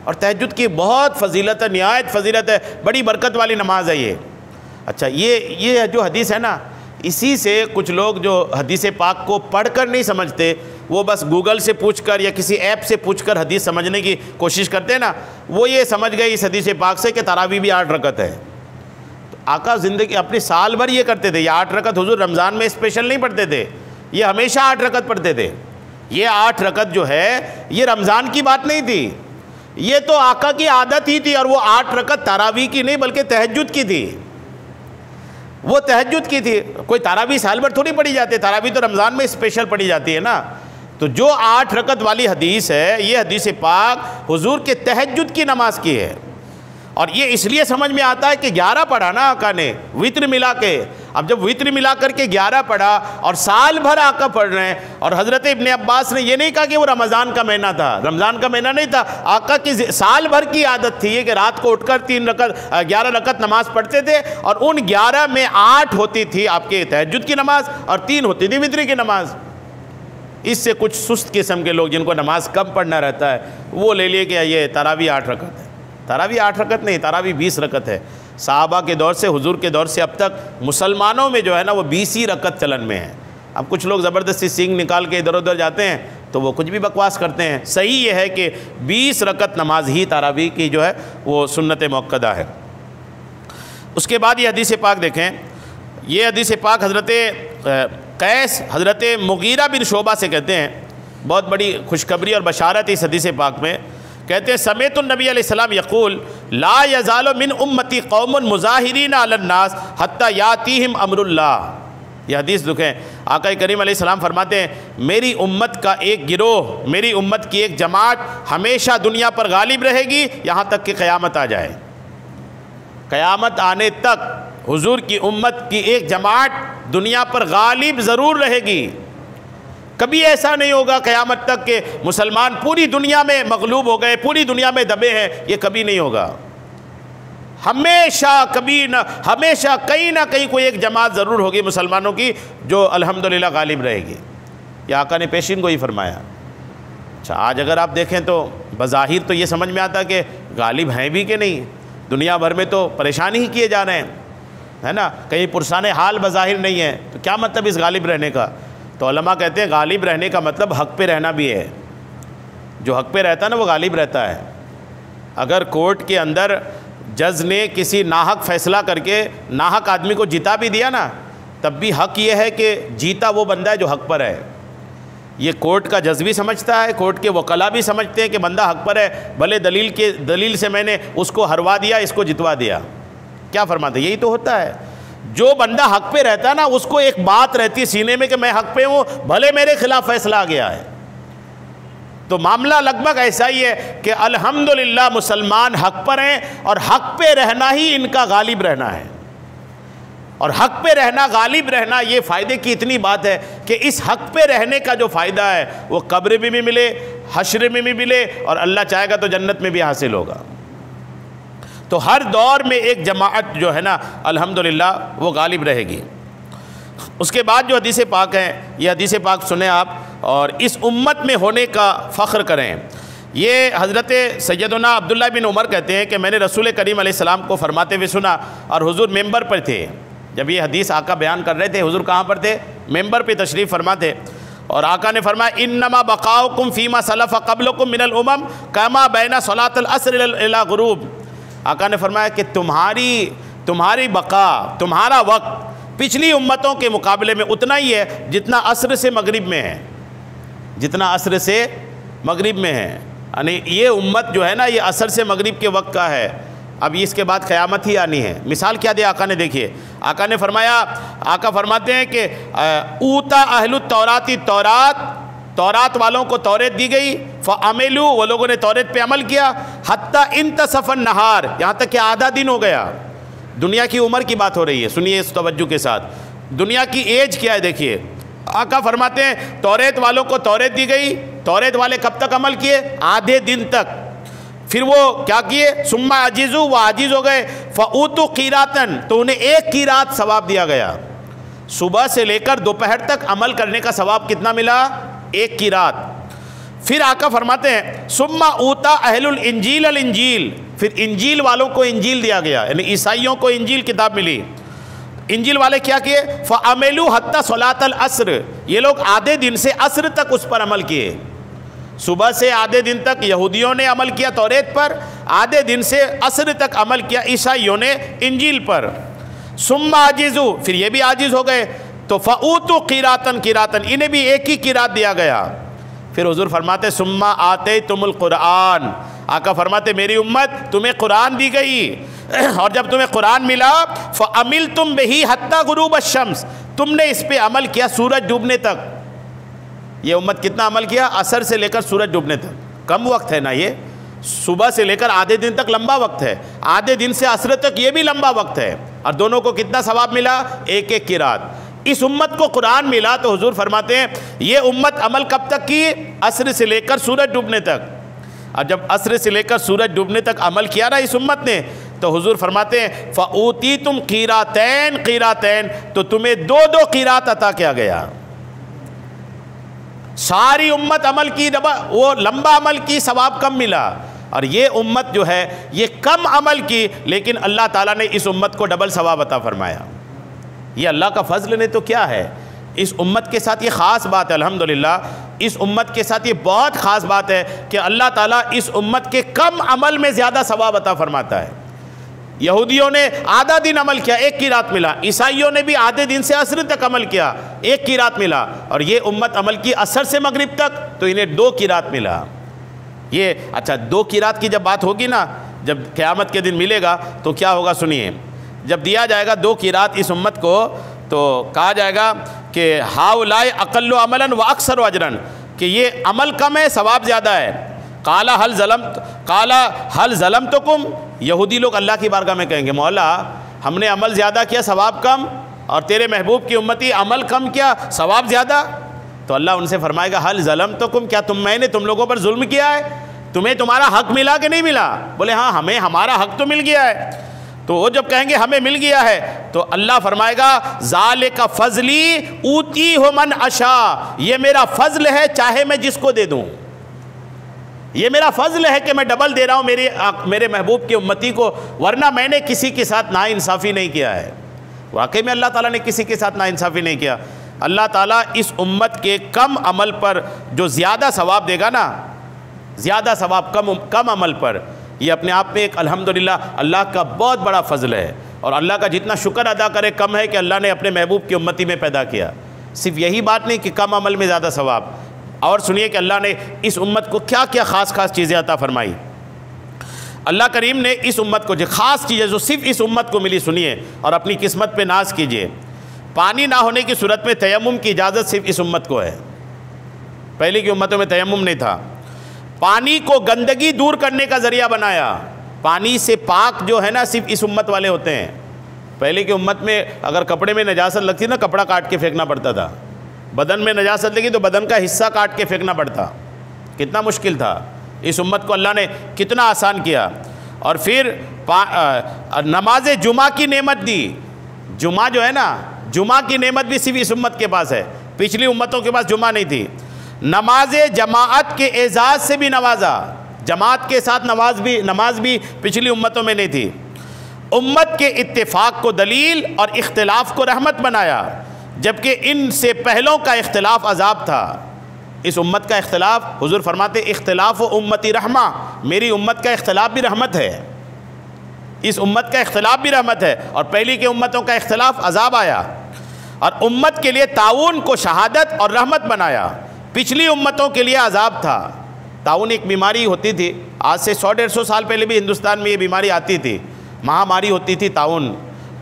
اور تہجد کی بہت فضیلت ہے، نہایت فضیلت ہے، بڑی برکت والی نماز ہے یہ۔ اچھا یہ جو حدیث ہے نا، اسی سے کچھ لوگ جو حدیث پاک کو پڑھ کر نہیں سمجھتے، وہ بس گوگل سے پوچھ کر یا کسی ایپ سے پوچھ کر حدیث سمجھنے کی کوشش کرتے ہیں نا، وہ یہ سمجھ گئے اس حدیث پاک سے کہ تراویح بھی 8 رکعت ہے۔ تو آقا زندگی اپنی سال بھر یہ کرتے تھے، یہ 8 رکعت حضور رمضان میں اسپیشل نہیں پڑھتے تھے، یہ ہمیشہ 8 رکعت پڑھتے تھے۔ یہ 8 رکعت جو ہے یہ رمضان کی بات نہیں تھی، یہ تو آقا کی عادت ہی تھی، اور وہ 8 رکعت تراویح کی نہیں بلکہ تہجد کی تھی، وہ تہجد کی تھی۔ کوئی تراویح سال بھر تھوڑی پڑھی جاتی ہے، تراویح تو رمضان میں اسپیشل پڑھی جاتی ہے نا۔ تو جو 8 رکعت والی حدیث ہے، یہ حدیث پاک حضور کے تہجد کی نماز کی ہے، اور یہ اس لیے سمجھ میں آتا ہے کہ 11 پڑھا نا آقا نے وتر ملا کے۔ اب جب وتر ملا کر کے 11 پڑھا اور سال بھر آقا پڑھ رہے ہیں، اور حضرت ابن عباس نے یہ نہیں کہا کہ وہ رمضان کا مہینہ تھا، رمضان کا مہینہ نہیں تھا، آقا کی سال بھر کی عادت تھی یہ کہ رات کو اٹھ کر 11 رکعت نماز پڑھتے تھے، اور ان 11 میں 8 ہوتی تھی آپ کے تہجد کی نماز اور 3 ہوتی تھی وتر کی نماز۔ اس سے کچھ سست قسم کے لوگ جن کو نماز کم پڑھنا رہتا ہے، وہ لے لیے کہ یہ تراویح 8 رکعت ہے۔ تراویح 8 رکعت نہیں، تراویح 20 رکعت ہے۔ صحابہ کے دور سے، حضور کے دور سے اب تک مسلمانوں میں جو ہے نا وہ 20 ہی رکعت چلن میں ہے۔ اب کچھ لوگ زبردستی سینگ نکال کے ادھر ادھر جاتے ہیں تو وہ کچھ بھی بکواس کرتے ہیں۔ صحیح یہ ہے کہ 20 رکعت نماز ہی تراویح کی جو ہے وہ سنت موقدہ ہے۔ اس کے بعد یہ حدیث پاک دیکھیں، یہ حدیث پاک حضرت قیس حضرت مغیرہ بن شعبہ سے کہتے ہیں، بہت بڑی خوشخبری اور بشارت اس حدیث پاک میں، کہتے ہیں سمعت النبی علیہ السلام یقول لا یزال من امتی قوم مظاہرین علی الناس حتی یاتیہم امر اللہ۔ یہ حدیث دکھیں، آقا کریم علیہ السلام فرماتے ہیں میری امت کا ایک گروہ، میری امت کی ایک جماعت ہمیشہ دنیا پر غالب رہے گی یہاں تک کہ قیامت آ جائے۔ قیامت آنے تک حضور کی امت کی ایک جماعت دنیا پر غالب ضرور رہے گی۔ کبھی ایسا نہیں ہوگا قیامت تک کہ مسلمان پوری دنیا میں مغلوب ہو گئے، پوری دنیا میں دبے ہیں، یہ کبھی نہیں ہوگا۔ ہمیشہ ہمیشہ کہیں نہ کہیں کوئی ایک جماعت ضرور ہوگی مسلمانوں کی جو الحمدللہ غالب رہے گی۔ یہ آقا نے پیشین کو ہی فرمایا۔ اچھا، آج اگر آپ دیکھیں تو بظاہر تو یہ سمجھ میں آتا کہ غالب ہیں بھی کہ نہیں، دنیا بھر میں تو پریشانی ہی کیے جا رہے ہیں، ہے نا، کہیں پرسان حال بظاہر نہیں ہے، تو کیا مطلب اس غالب رہنے کا؟ تو علماء کہتے ہیں غالب رہنے کا مطلب حق پہ رہنا بھی ہے۔ جو حق پہ رہتا ہے نا وہ غالب رہتا ہے۔ اگر کورٹ کے اندر جج نے کسی ناحق فیصلہ کر کے ناحق آدمی کو جتا بھی دیا نا، تب بھی حق یہ ہے کہ جیتا وہ بندہ ہے جو حق پر ہے۔ یہ کورٹ کا جج بھی سمجھتا ہے، کورٹ کے وکلا بھی سمجھتے ہیں کہ بندہ حق پر ہے، بھلے دلیل سے میں نے اس کو ہروا دیا، اس کو جتوا دیا۔ کیا فرماتے ہیں؟ یہی تو ہوتا ہے۔ جو بندہ حق پہ رہتا ہے نا اس کو ایک بات رہتی ہے سینے میں کہ میں حق پہ ہوں، بھلے میرے خلاف فیصلہ آ گیا ہے۔ تو معاملہ لگ بھگ ایسا ہی ہے کہ الحمدللہ مسلمان حق پر ہیں، اور حق پہ رہنا ہی ان کا غالب رہنا ہے۔ اور حق پہ رہنا، غالب رہنا، یہ فائدے کی اتنی بات ہے کہ اس حق پہ رہنے کا جو فائدہ ہے وہ قبر میں بھی ملے، حشر میں بھی ملے، اور اللہ چاہے گا تو جنت میں بھی حاصل ہوگا۔ تو ہر دور میں ایک جماعت جو ہے نا الحمدللہ وہ غالب رہے گی۔ اس کے بعد جو حدیث پاک ہیں، یہ حدیث پاک سنیں آپ اور اس امت میں ہونے کا فخر کریں۔ یہ حضرت سیدنا عبداللہ بن عمر کہتے ہیں کہ میں نے رسول کریم علیہ السلام کو فرماتے ہوئے سنا، اور حضور ممبر پر تھے۔ جب یہ حدیث آقا بیان کر رہے تھے، حضور کہاں پر تھے؟ ممبر پہ تشریف فرما تھے، اور آقا نے فرمایا انما بقاؤکم فیما سلف قبلکم من الامم کما بین صلاۃ العصر الی غروب۔ آقا نے فرمایا کہ تمہاری بقا، تمہارا وقت پچھلی امتوں کے مقابلے میں اتنا ہی ہے جتنا عصر سے مغرب میں ہے، جتنا عصر سے مغرب میں ہے۔ یعنی یہ امت جو ہے نا یہ عصر سے مغرب کے وقت کا ہے۔ اب اس کے بعد قیامت ہی آنی ہے۔ مثال کیا دیا آقا نے؟ دیکھیے آقا نے فرمایا، آقا فرماتے ہیں کہ اوتا اہل التورات تورات والوں کو توریت دی گئی، فعملوا، وہ لوگوں نے توریت پہ عمل کیا، حتیٰ انتصف النہار، یہاں تک کہ آدھا دن ہو گیا۔ دنیا کی عمر کی بات ہو رہی ہے، سنیے اس توجہ کے ساتھ، دنیا کی ایج کیا ہے دیکھیے۔ آقا فرماتے ہیں توریت والوں کو توریت دی گئی، توریت والے کب تک عمل کیے؟ آدھے دن تک۔ پھر وہ کیا کیے؟ ثم عجزوا، وہ عاجز ہو گئے، فاوتوا قیراتن، تو انہیں 1 قیرات ثواب دیا گیا۔ صبح سے لے کر دوپہر تک عمل کرنے کا ثواب کتنا ملا؟ 1 قیرات۔ پھر آقا فرماتے ہیں ثم اوتا اہل الانجیل الانجیل، پھر انجیل والوں کو انجیل دیا گیا، یعنی عیسائیوں کو انجیل کتاب ملی۔ انجیل والے کیا کیے؟ فَعَمِلُوا حَتَّى صَلَاةَ الْعَصْرِ، یہ لوگ آدھے دن سے عصر تک اس پر عمل کیے. صبح سے آدھے دن تک یہودیوں نے عمل کیا توریت پر، آدھے دن سے عصر تک عمل کیا عیسائیوں نے انجیل پر. ثُمَّ عَجِزُوا، پھر یہ بھی عاجز ہو گئے، تو فَأُوتُوا قِرَاطًا قِرَاطًا، انہیں بھی ایک ہی قرات دیا گیا. پھر حضور فرماتے ثُمَّ آتَيْتُمُ الْقُرْآنَ، آقا فرماتے میری امت تمہیں قرآن دی گئی، اور جب تمہیں قرآن ملا فَعَمِلْتُمْ بِهِ حَتَّى غُرُوبَ الشَّمْسِ، تم نے اس پہ عمل کیا سورج ڈوبنے تک. یہ امت کتنا عمل کیا؟ عصر سے لے کر سورج ڈوبنے تک. کم وقت ہے نا یہ، صبح سے لے کر آدھے دن تک لمبا وقت ہے، آدھے دن سے عصر تک یہ بھی لمبا وقت ہے، اور دونوں کو کتنا ثواب ملا؟ ایک ایک قرات. اس امت کو قرآن ملا تو حضور فرماتے ہیں یہ امت عمل کب تک کی؟ عصر سے لے کر سورج ڈوبنے تک. اور جب عصر سے لے کر سورج ڈوبنے تک عمل کیا نا اس امت نے، تو حضور فرماتے ہیں فَأُوتِيتُمْ قِرَاطَيْن قِرَاطَيْن، تو تمہیں دو دو قرات عطا کیا گیا. ساری امت عمل کی، وہ لمبا عمل کی، ثواب کم ملا. اور یہ امت جو ہے یہ کم عمل کی، لیکن اللہ تعالیٰ نے اس امت کو ڈبل ثواب عطا فرمایا. یہ اللہ کا فضل نے تو کیا ہے. اس امت کے ساتھ یہ خاص بات ہے، الحمدللہ اس امت کے ساتھ یہ بہت خاص بات ہے کہ اللہ تعالیٰ اس امت کے کم عمل میں زیادہ ثواب عطا فرماتا ہے. یہودیوں نے آدھا دن عمل کیا، ایک قرات ملا. عیسائیوں نے بھی آدھے دن سے عصر تک عمل کیا، ایک قرات ملا. اور یہ امت عمل کی عصر سے مغرب تک، تو انہیں دو قرات ملا. یہ اچھا دو قرات کی جب بات ہوگی نا، جب قیامت کے دن ملے گا تو کیا ہوگا سنیے. جب دیا جائے گا دو قرات اس امت کو، تو کہا جائے گا کہ ہؤلاء اقل عملا واکثر اجرا، کہ یہ عمل کم ہے ثواب زیادہ ہے. قال هل ظلمتکم، یہودی لوگ اللہ کی بارگاہ میں کہیں گے مولا ہم نے عمل زیادہ کیا ثواب کم، اور تیرے محبوب کی امتی عمل کم کیا ثواب زیادہ. تو اللہ ان سے فرمائے گا هل ظلمتکم، کیا میں نے تم لوگوں پر ظلم کیا ہے؟ تمہیں تمہارا حق ملا کہ نہیں ملا؟ بولے ہاں ہمیں ہمارا حق تو مل گیا ہے. تو وہ جب کہیں گے ہمیں مل گیا ہے تو اللہ فرمائے گا ذالک فضلی اوتیہ من اشاء، یہ میرا فضل ہے چاہے میں جس کو دے دوں. یہ میرا فضل ہے کہ میں ڈبل دے رہا ہوں میرے محبوب کی امتی کو، ورنہ میں نے کسی کے ساتھ ناانصافی نہیں کیا ہے. واقعی میں اللہ تعالیٰ نے کسی کے ساتھ ناانصافی نہیں کیا. اللہ تعالیٰ اس امت کے کم عمل پر جو زیادہ ثواب دے گا نا، زیادہ ثواب کم عمل پر، یہ اپنے آپ میں ایک الحمدللہ اللہ کا بہت بڑا فضل ہے. اور اللہ کا جتنا شکر ادا کرے کم ہے کہ اللہ نے اپنے محبوب کی امتی میں پیدا کیا. صرف یہی بات نہیں کہ کم عمل میں زیادہ ثواب، اور سنیے کہ اللہ نے اس امت کو کیا کیا خاص چیزیں عطا فرمائی. اللہ کریم نے اس امت کو جو خاص چیزیں جو صرف اس امت کو ملی، سنیے اور اپنی قسمت پہ ناز کیجئے. پانی نہ ہونے کی صورت میں تیمم کی اجازت صرف اس امت کو ہے. پہلے کی امتوں میں تیمم نہیں تھا. پانی کو گندگی دور کرنے کا ذریعہ بنایا. پانی سے پاک جو ہے نا صرف اس امت والے ہوتے ہیں. پہلے کی امت میں اگر کپڑے میں نجاست لگتی نا، کپڑا کاٹ کے پھینکنا پڑتا تھا. بدن میں نجاست لگی تو بدن کا حصہ کاٹ کے پھینکنا پڑتا. کتنا مشکل تھا. اس امت کو اللہ نے کتنا آسان کیا. اور پھر نماز جمعہ کی نعمت دی. جمعہ جو ہے نا، جمعہ کی نعمت بھی صرف اس امت کے پاس ہے. پچھلی امتوں کے پاس جمعہ نہیں تھی. نماز جماعت کے اعزاز سے بھی نوازا. جماعت کے ساتھ نماز بھی پچھلی امتوں میں نہیں تھی. امت کے اتفاق کو دلیل اور اختلاف کو رحمت بنایا، جبکہ ان سے پہلوں کا اختلاف عذاب تھا. اس امت کا اختلاف، حضور فرماتے اختلاف و امتی رحمہ، میری امت کا اختلاف بھی رحمت ہے. اس امت کا اختلاف بھی رحمت ہے. اور پہلی کے امتوں کا اختلاف عذاب آیا. اور امت کے لیے تعاون کو شہادت اور رحمت بنایا. پچھلی امتوں کے لیے عذاب تھا. تعاون ایک بیماری ہوتی تھی. آج سے 100-150 سال پہلے بھی ہندوستان میں یہ بیماری آتی تھی. مہاماری ہوتی تھی تعاون.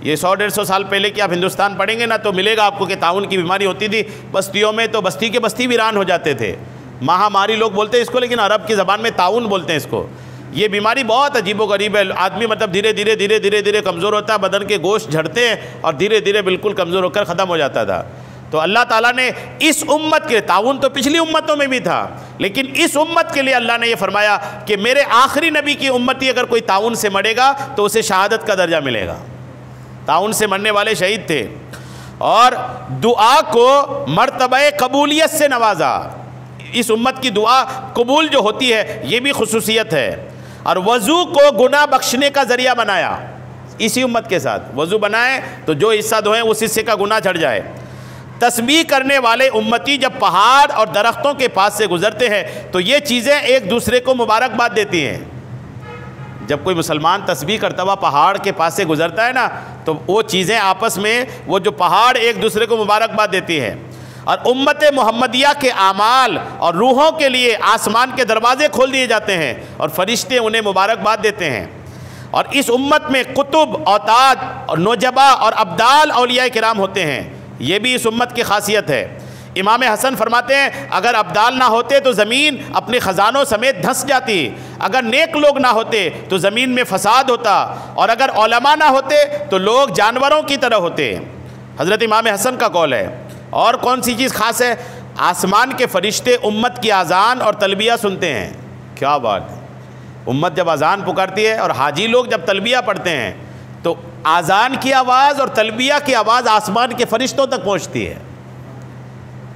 یہ 100-150 سال پہلے کہ آپ ہندوستان پڑھیں گے نا تو ملے گا آپ کو کہ تعاون کی بیماری ہوتی تھی. بستیوں میں تو بستی کے بستی ویران ہو جاتے تھے. مہاماری لوگ بولتے ہیں اس کو، لیکن عرب کی زبان میں تعاون بولتے ہیں اس کو. یہ بیماری بہت عجیب و غریب ہے. آدمی مطلب دھیرے دھیرے کمزور ہوتا ہے، بدن کے گوشت جھڑتے ہیں اور دھیرے دھیرے بالکل کمزور ہو کر ختم ہو جاتا تھا. تو اللہ تعالیٰ نے اس امت کے تعاون تو پچھلی امتوں میں بھی تھا، لیکن اس امت کے لیے اللہ نے یہ فرمایا کہ میرے آخری نبی کی امتی اگر کوئی تعاون سے مرے گا تو اسے شہادت کا درجہ ملے گا. تعاون سے مرنے والے شہید تھے. اور دعا کو مرتبہ قبولیت سے نوازا. اس امت کی دعا قبول جو ہوتی ہے یہ بھی خصوصیت ہے. اور وضو کو گناہ بخشنے کا ذریعہ بنایا. اسی امت کے ساتھ وضو بنائیں تو جو حصہ دھوئیں اس حصے کا گناہ جھڑ جائے۔ تسبیح کرنے والے امتی جب پہاڑ اور درختوں کے پاس سے گزرتے ہیں تو یہ چیزیں ایک دوسرے کو مبارکباد دیتی ہیں۔ جب کوئی مسلمان تسبیح کرتا ہوا پہاڑ کے پاس سے گزرتا ہے نا تو وہ چیزیں آپس میں، وہ جو پہاڑ ایک دوسرے کو مبارکباد دیتی ہیں۔ اور امت محمدیہ کے اعمال اور روحوں کے لیے آسمان کے دروازے کھول دیے جاتے ہیں اور فرشتے انہیں مبارکباد دیتے ہیں۔ اور اس امت میں قطب، اوتاد اور نجبا اور ابدال اولیاء کرام ہوتے ہیں، یہ بھی اس امت کی خاصیت ہے۔ امام حسن فرماتے ہیں اگر ابدال نہ ہوتے تو زمین اپنے خزانوں سمیت دھنس جاتی، اگر نیک لوگ نہ ہوتے تو زمین میں فساد ہوتا، اور اگر علماء نہ ہوتے تو لوگ جانوروں کی طرح ہوتے۔ حضرت امام حسن کا قول ہے۔ اور کون سی چیز خاص ہے؟ آسمان کے فرشتے امت کی اذان اور تلبیہ سنتے ہیں۔ کیا بات ہے! امت جب اذان پکارتی ہے اور حاجی لوگ جب تلبیہ پڑھتے ہیں تو اذان کی آواز اور تلبیہ کی آواز آسمان کے فرشتوں تک پہنچتی ہے۔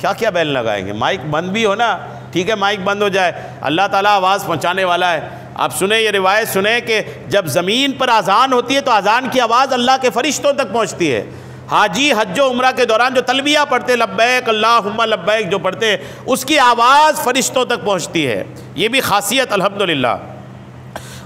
کیا کیا بیل لگائیں گے؟ مائک بند بھی ہو نا، ٹھیک ہے مائک بند ہو جائے، اللہ تعالیٰ آواز پہنچانے والا ہے۔ آپ سنیں یہ روایت سنیں کہ جب زمین پر اذان ہوتی ہے تو اذان کی آواز اللہ کے فرشتوں تک پہنچتی ہے۔ حاجی حج و عمرہ کے دوران جو تلبیہ پڑھتے لبیک اللہم لبیک جو پڑھتے ہیں اس کی آواز فرشتوں تک پہنچتی ہے۔ یہ بھی خاصیت الحمدللہ۔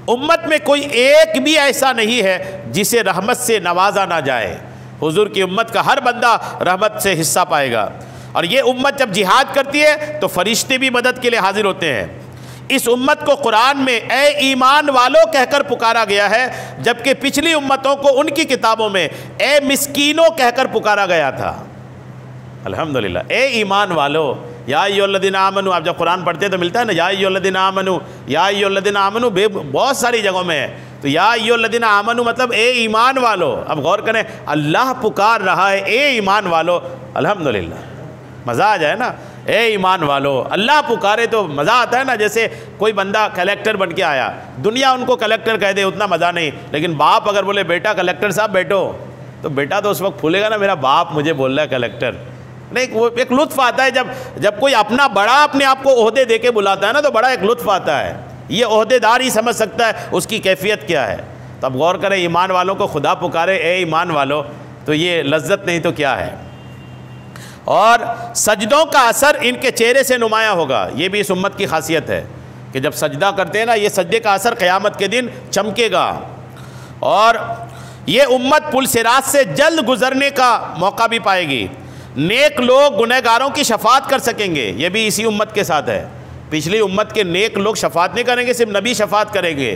امت میں کوئی ایک بھی ایسا نہیں ہے جسے رحمت سے نوازا نہ جائے۔ حضور کی امت کا ہر بندہ رحمت سے حصہ پائے گا۔ اور یہ امت جب جہاد کرتی ہے تو فرشتے بھی مدد کے لیے حاضر ہوتے ہیں۔ اس امت کو قرآن میں اے ایمان والو کہہ کر پکارا گیا ہے، جبکہ پچھلی امتوں کو ان کی کتابوں میں اے مسکینوں کہہ کر پکارا گیا تھا۔ الحمدللہ، اے ایمان والو، یا ایھا الذین آمنوا، آپ جب قرآن پڑھتے ہیں تو ملتا ہے نا یا ایھا الذین آمنوا، یا ایھا الذین آمنوا، بہت ساری جگہوں میں ہے۔ تو یا ایھا الذین آمنوا مطلب اے ایمان والو۔ اب غور کریں، اللہ پکار رہا ہے اے ایمان والو، الحمدللہ، مزہ آ جائے نا، اے ایمان والو، اللہ پکارے تو مزہ آتا ہے نا۔ جیسے کوئی بندہ کلیکٹر بن کے آیا، دنیا ان کو کلیکٹر کہہ دے اتنا مزہ نہیں، لیکن باپ اگر بولے بیٹا کلیکٹر صاحب بیٹھو، تو بیٹا تو اس وقت پھولے گا نا، میرا باپ مجھے بول رہا ہے کلیکٹر۔ نہیں، وہ ایک لطف آتا ہے جب کوئی اپنا بڑا اپنے آپ کو عہدے دے کے بلاتا ہے نا تو بڑا ایک لطف آتا ہے۔ یہ عہدے دار ہی سمجھ سکتا ہے اس کی کیفیت کیا ہے۔ تو اب غور کریں، ایمان والوں کو خدا پکارے اے ایمان والو، تو یہ لذت نہیں تو کیا ہے۔ اور سجدوں کا اثر ان کے چہرے سے نمایاں ہوگا، یہ بھی اس امت کی خاصیت ہے کہ جب سجدہ کرتے ہیں نا یہ سجدے کا اثر قیامت کے دن چمکے گا۔ اور یہ امت پل صراط سے جلد گزرنے کا موقع بھی پائے گی۔ نیک لوگ گنہگاروں کی شفاعت کر سکیں گے، یہ بھی اسی امت کے ساتھ ہے۔ پچھلی امت کے نیک لوگ شفاعت نہیں کریں گے، صرف نبی شفاعت کریں گے۔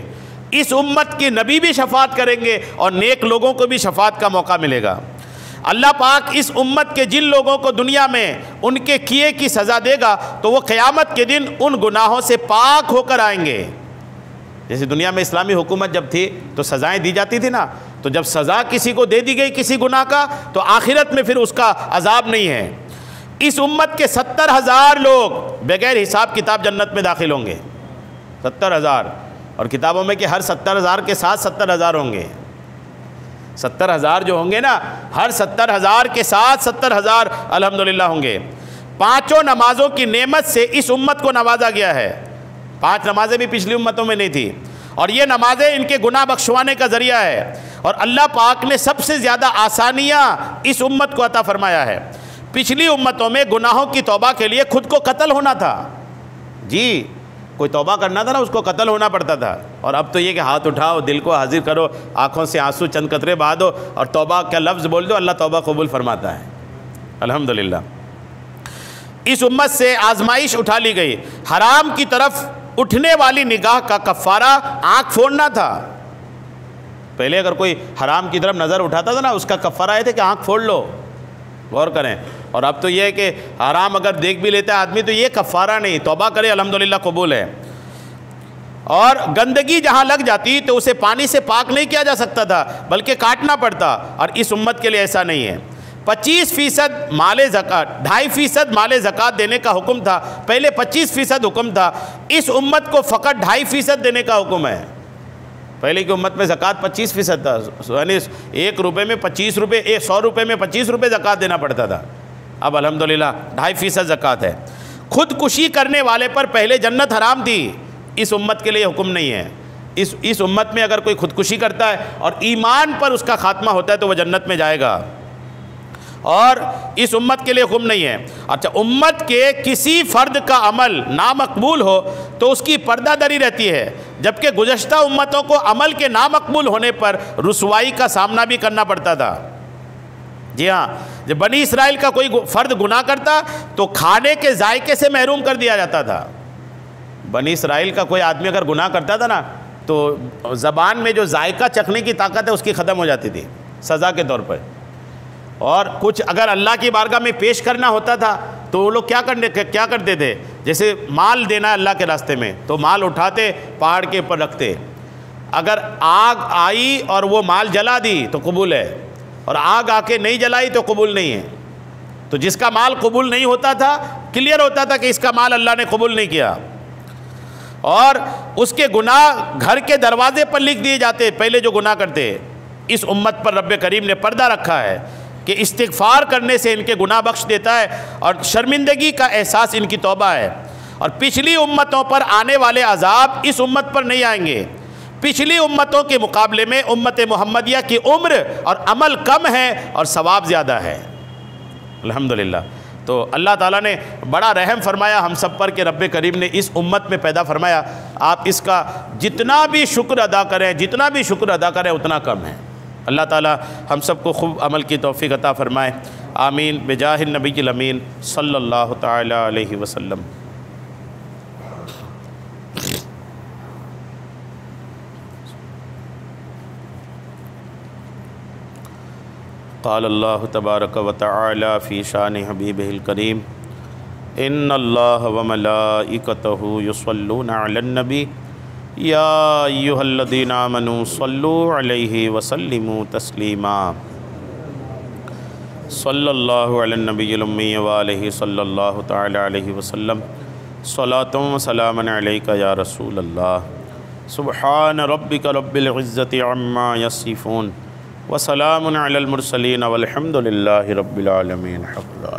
اس امت کے نبی بھی شفاعت کریں گے اور نیک لوگوں کو بھی شفاعت کا موقع ملے گا۔ اللہ پاک اس امت کے جن لوگوں کو دنیا میں ان کے کیے کی سزا دے گا تو وہ قیامت کے دن ان گناہوں سے پاک ہو کر آئیں گے۔ جیسے دنیا میں اسلامی حکومت جب تھی تو سزائیں دی جاتی تھی نا، تو جب سزا کسی کو دے دی گئی کسی گناہ کا تو آخرت میں پھر اس کا عذاب نہیں ہے۔ اس امت کے 70,000 لوگ بغیر حساب کتاب جنت میں داخل ہوں گے، 70,000، اور کتابوں میں کہ ہر 70,000 کے ساتھ 70,000 ہوں گے۔ 70,000 جو ہوں گے نا، ہر 70,000 کے ساتھ 70,000 الحمدللہ ہوں گے۔ 5 نمازوں کی نعمت سے اس امت کو نوازا گیا ہے۔ 5 نمازیں بھی پچھلی امتوں میں نہیں تھی، اور یہ نمازیں ان کے گناہ بخشوانے کا ذریعہ ہے۔ اور اللہ پاک نے سب سے زیادہ آسانیاں اس امت کو عطا فرمایا ہے۔ پچھلی امتوں میں گناہوں کی توبہ کے لیے خود کو قتل ہونا تھا، جی کوئی توبہ کرنا تھا نا اس کو قتل ہونا پڑتا تھا، اور اب تو یہ کہ ہاتھ اٹھاؤ، دل کو حاضر کرو، آنکھوں سے آنسو چند قطرے بہا دو اور توبہ کا لفظ بول دو، اللہ توبہ قبول فرماتا ہے الحمدللہ۔ اس امت سے آزمائش اٹھا لی گئی۔ حرام کی طرف اٹھنے والی نگاہ کا کفارہ آنکھ پھوڑنا تھا۔ پہلے اگر کوئی حرام کی طرف نظر اٹھاتا تھا نا اس کا کفارہ یہ تھا کہ آنکھ پھوڑ لو، غور کریں۔ اور اب تو یہ ہے کہ حرام اگر دیکھ بھی لیتا ہے آدمی تو یہ کفارہ نہیں، توبہ کرے الحمدللہ قبول ہے۔ اور گندگی جہاں لگ جاتی تو اسے پانی سے پاک نہیں کیا جا سکتا تھا بلکہ کاٹنا پڑتا، اور اس امت کے لیے ایسا نہیں ہے۔ 25% مال زکوٰۃ، 2.5% مال زکوٰۃ دینے کا حکم تھا، پہلے 25% حکم تھا، اس امت کو فقط 2.5% دینے کا حکم ہے۔ پہلے کی امت میں زکوٰۃ 25% تھا، یعنی 1 روپے میں 25 روپے، 100 روپے میں 25 روپے زکوٰۃ دینا پڑتا تھا، اب الحمدللہ 2.5% زکوٰۃ ہے۔ خودکشی کرنے والے پر پہلے جنت حرام تھی، اس امت کے لیے حکم نہیں ہے۔ اس امت میں اگر کوئی خودکشی کرتا ہے اور ایمان پر اس کا خاتمہ ہوتا ہے تو وہ جنت میں جائے گا، اور اس امت کے لیے خم نہیں ہے۔ اچھا، امت کے کسی فرد کا عمل نامقبول ہو تو اس کی پردہ دری رہتی ہے، جبکہ گزشتہ امتوں کو عمل کے نامقبول ہونے پر رسوائی کا سامنا بھی کرنا پڑتا تھا۔ جی ہاں، جب بنی اسرائیل کا کوئی فرد گناہ کرتا تو کھانے کے ذائقے سے محروم کر دیا جاتا تھا۔ بنی اسرائیل کا کوئی آدمی اگر گناہ کرتا تھا نا تو زبان میں جو ذائقہ چکھنے کی طاقت ہے اس کی ختم ہو جاتی تھی سزا کے طور پر۔ اور کچھ اگر اللہ کی بارگاہ میں پیش کرنا ہوتا تھا تو وہ لوگ کیا کرتے تھے، جیسے مال دینا ہے اللہ کے راستے میں تو مال اٹھاتے پہاڑ کے اوپر رکھتے، اگر آگ آئی اور وہ مال جلا دی تو قبول ہے، اور آگ آ کے نہیں جلائی تو قبول نہیں ہے۔ تو جس کا مال قبول نہیں ہوتا تھا کلیئر ہوتا تھا کہ اس کا مال اللہ نے قبول نہیں کیا، اور اس کے گناہ گھر کے دروازے پر لکھ دیے جاتے پہلے جو گناہ کرتے۔ اس امت پر رب کریم نے پردہ رکھا ہے کہ استغفار کرنے سے ان کے گناہ بخش دیتا ہے، اور شرمندگی کا احساس ان کی توبہ ہے، اور پچھلی امتوں پر آنے والے عذاب اس امت پر نہیں آئیں گے۔ پچھلی امتوں کے مقابلے میں امت محمدیہ کی عمر اور عمل کم ہے اور ثواب زیادہ ہے، الحمدللہ۔ تو اللہ تعالیٰ نے بڑا رحم فرمایا ہم سب پر کہ رب کریم نے اس امت میں پیدا فرمایا۔ آپ اس کا جتنا بھی شکر ادا کریں اتنا کم ہے۔ اللہ تعالیٰ ہم سب کو خوب عمل کی توفیق عطا فرمائے، آمین، بجاہ النبی الامین صلی اللہ تعالی علیہ وسلم۔ قال اللہ تبارک و تعالی فی شان حبیبہ الکریم، ان اللہ وملائکتہ یصلون علی النبی یا ایہا الذین آمنوا صلوا علیہ وسلموا تسلیما۔ صلی اللہ علی النبی الامی وآلہ صلی اللہ تعالی علیہ وسلم، صلاۃ و سلام علیک یا رسول اللہ۔ سبحان ربک رب العزۃ عما یصفون وسلام علی المرسلین والحمد للہ رب العالمین۔ حق لا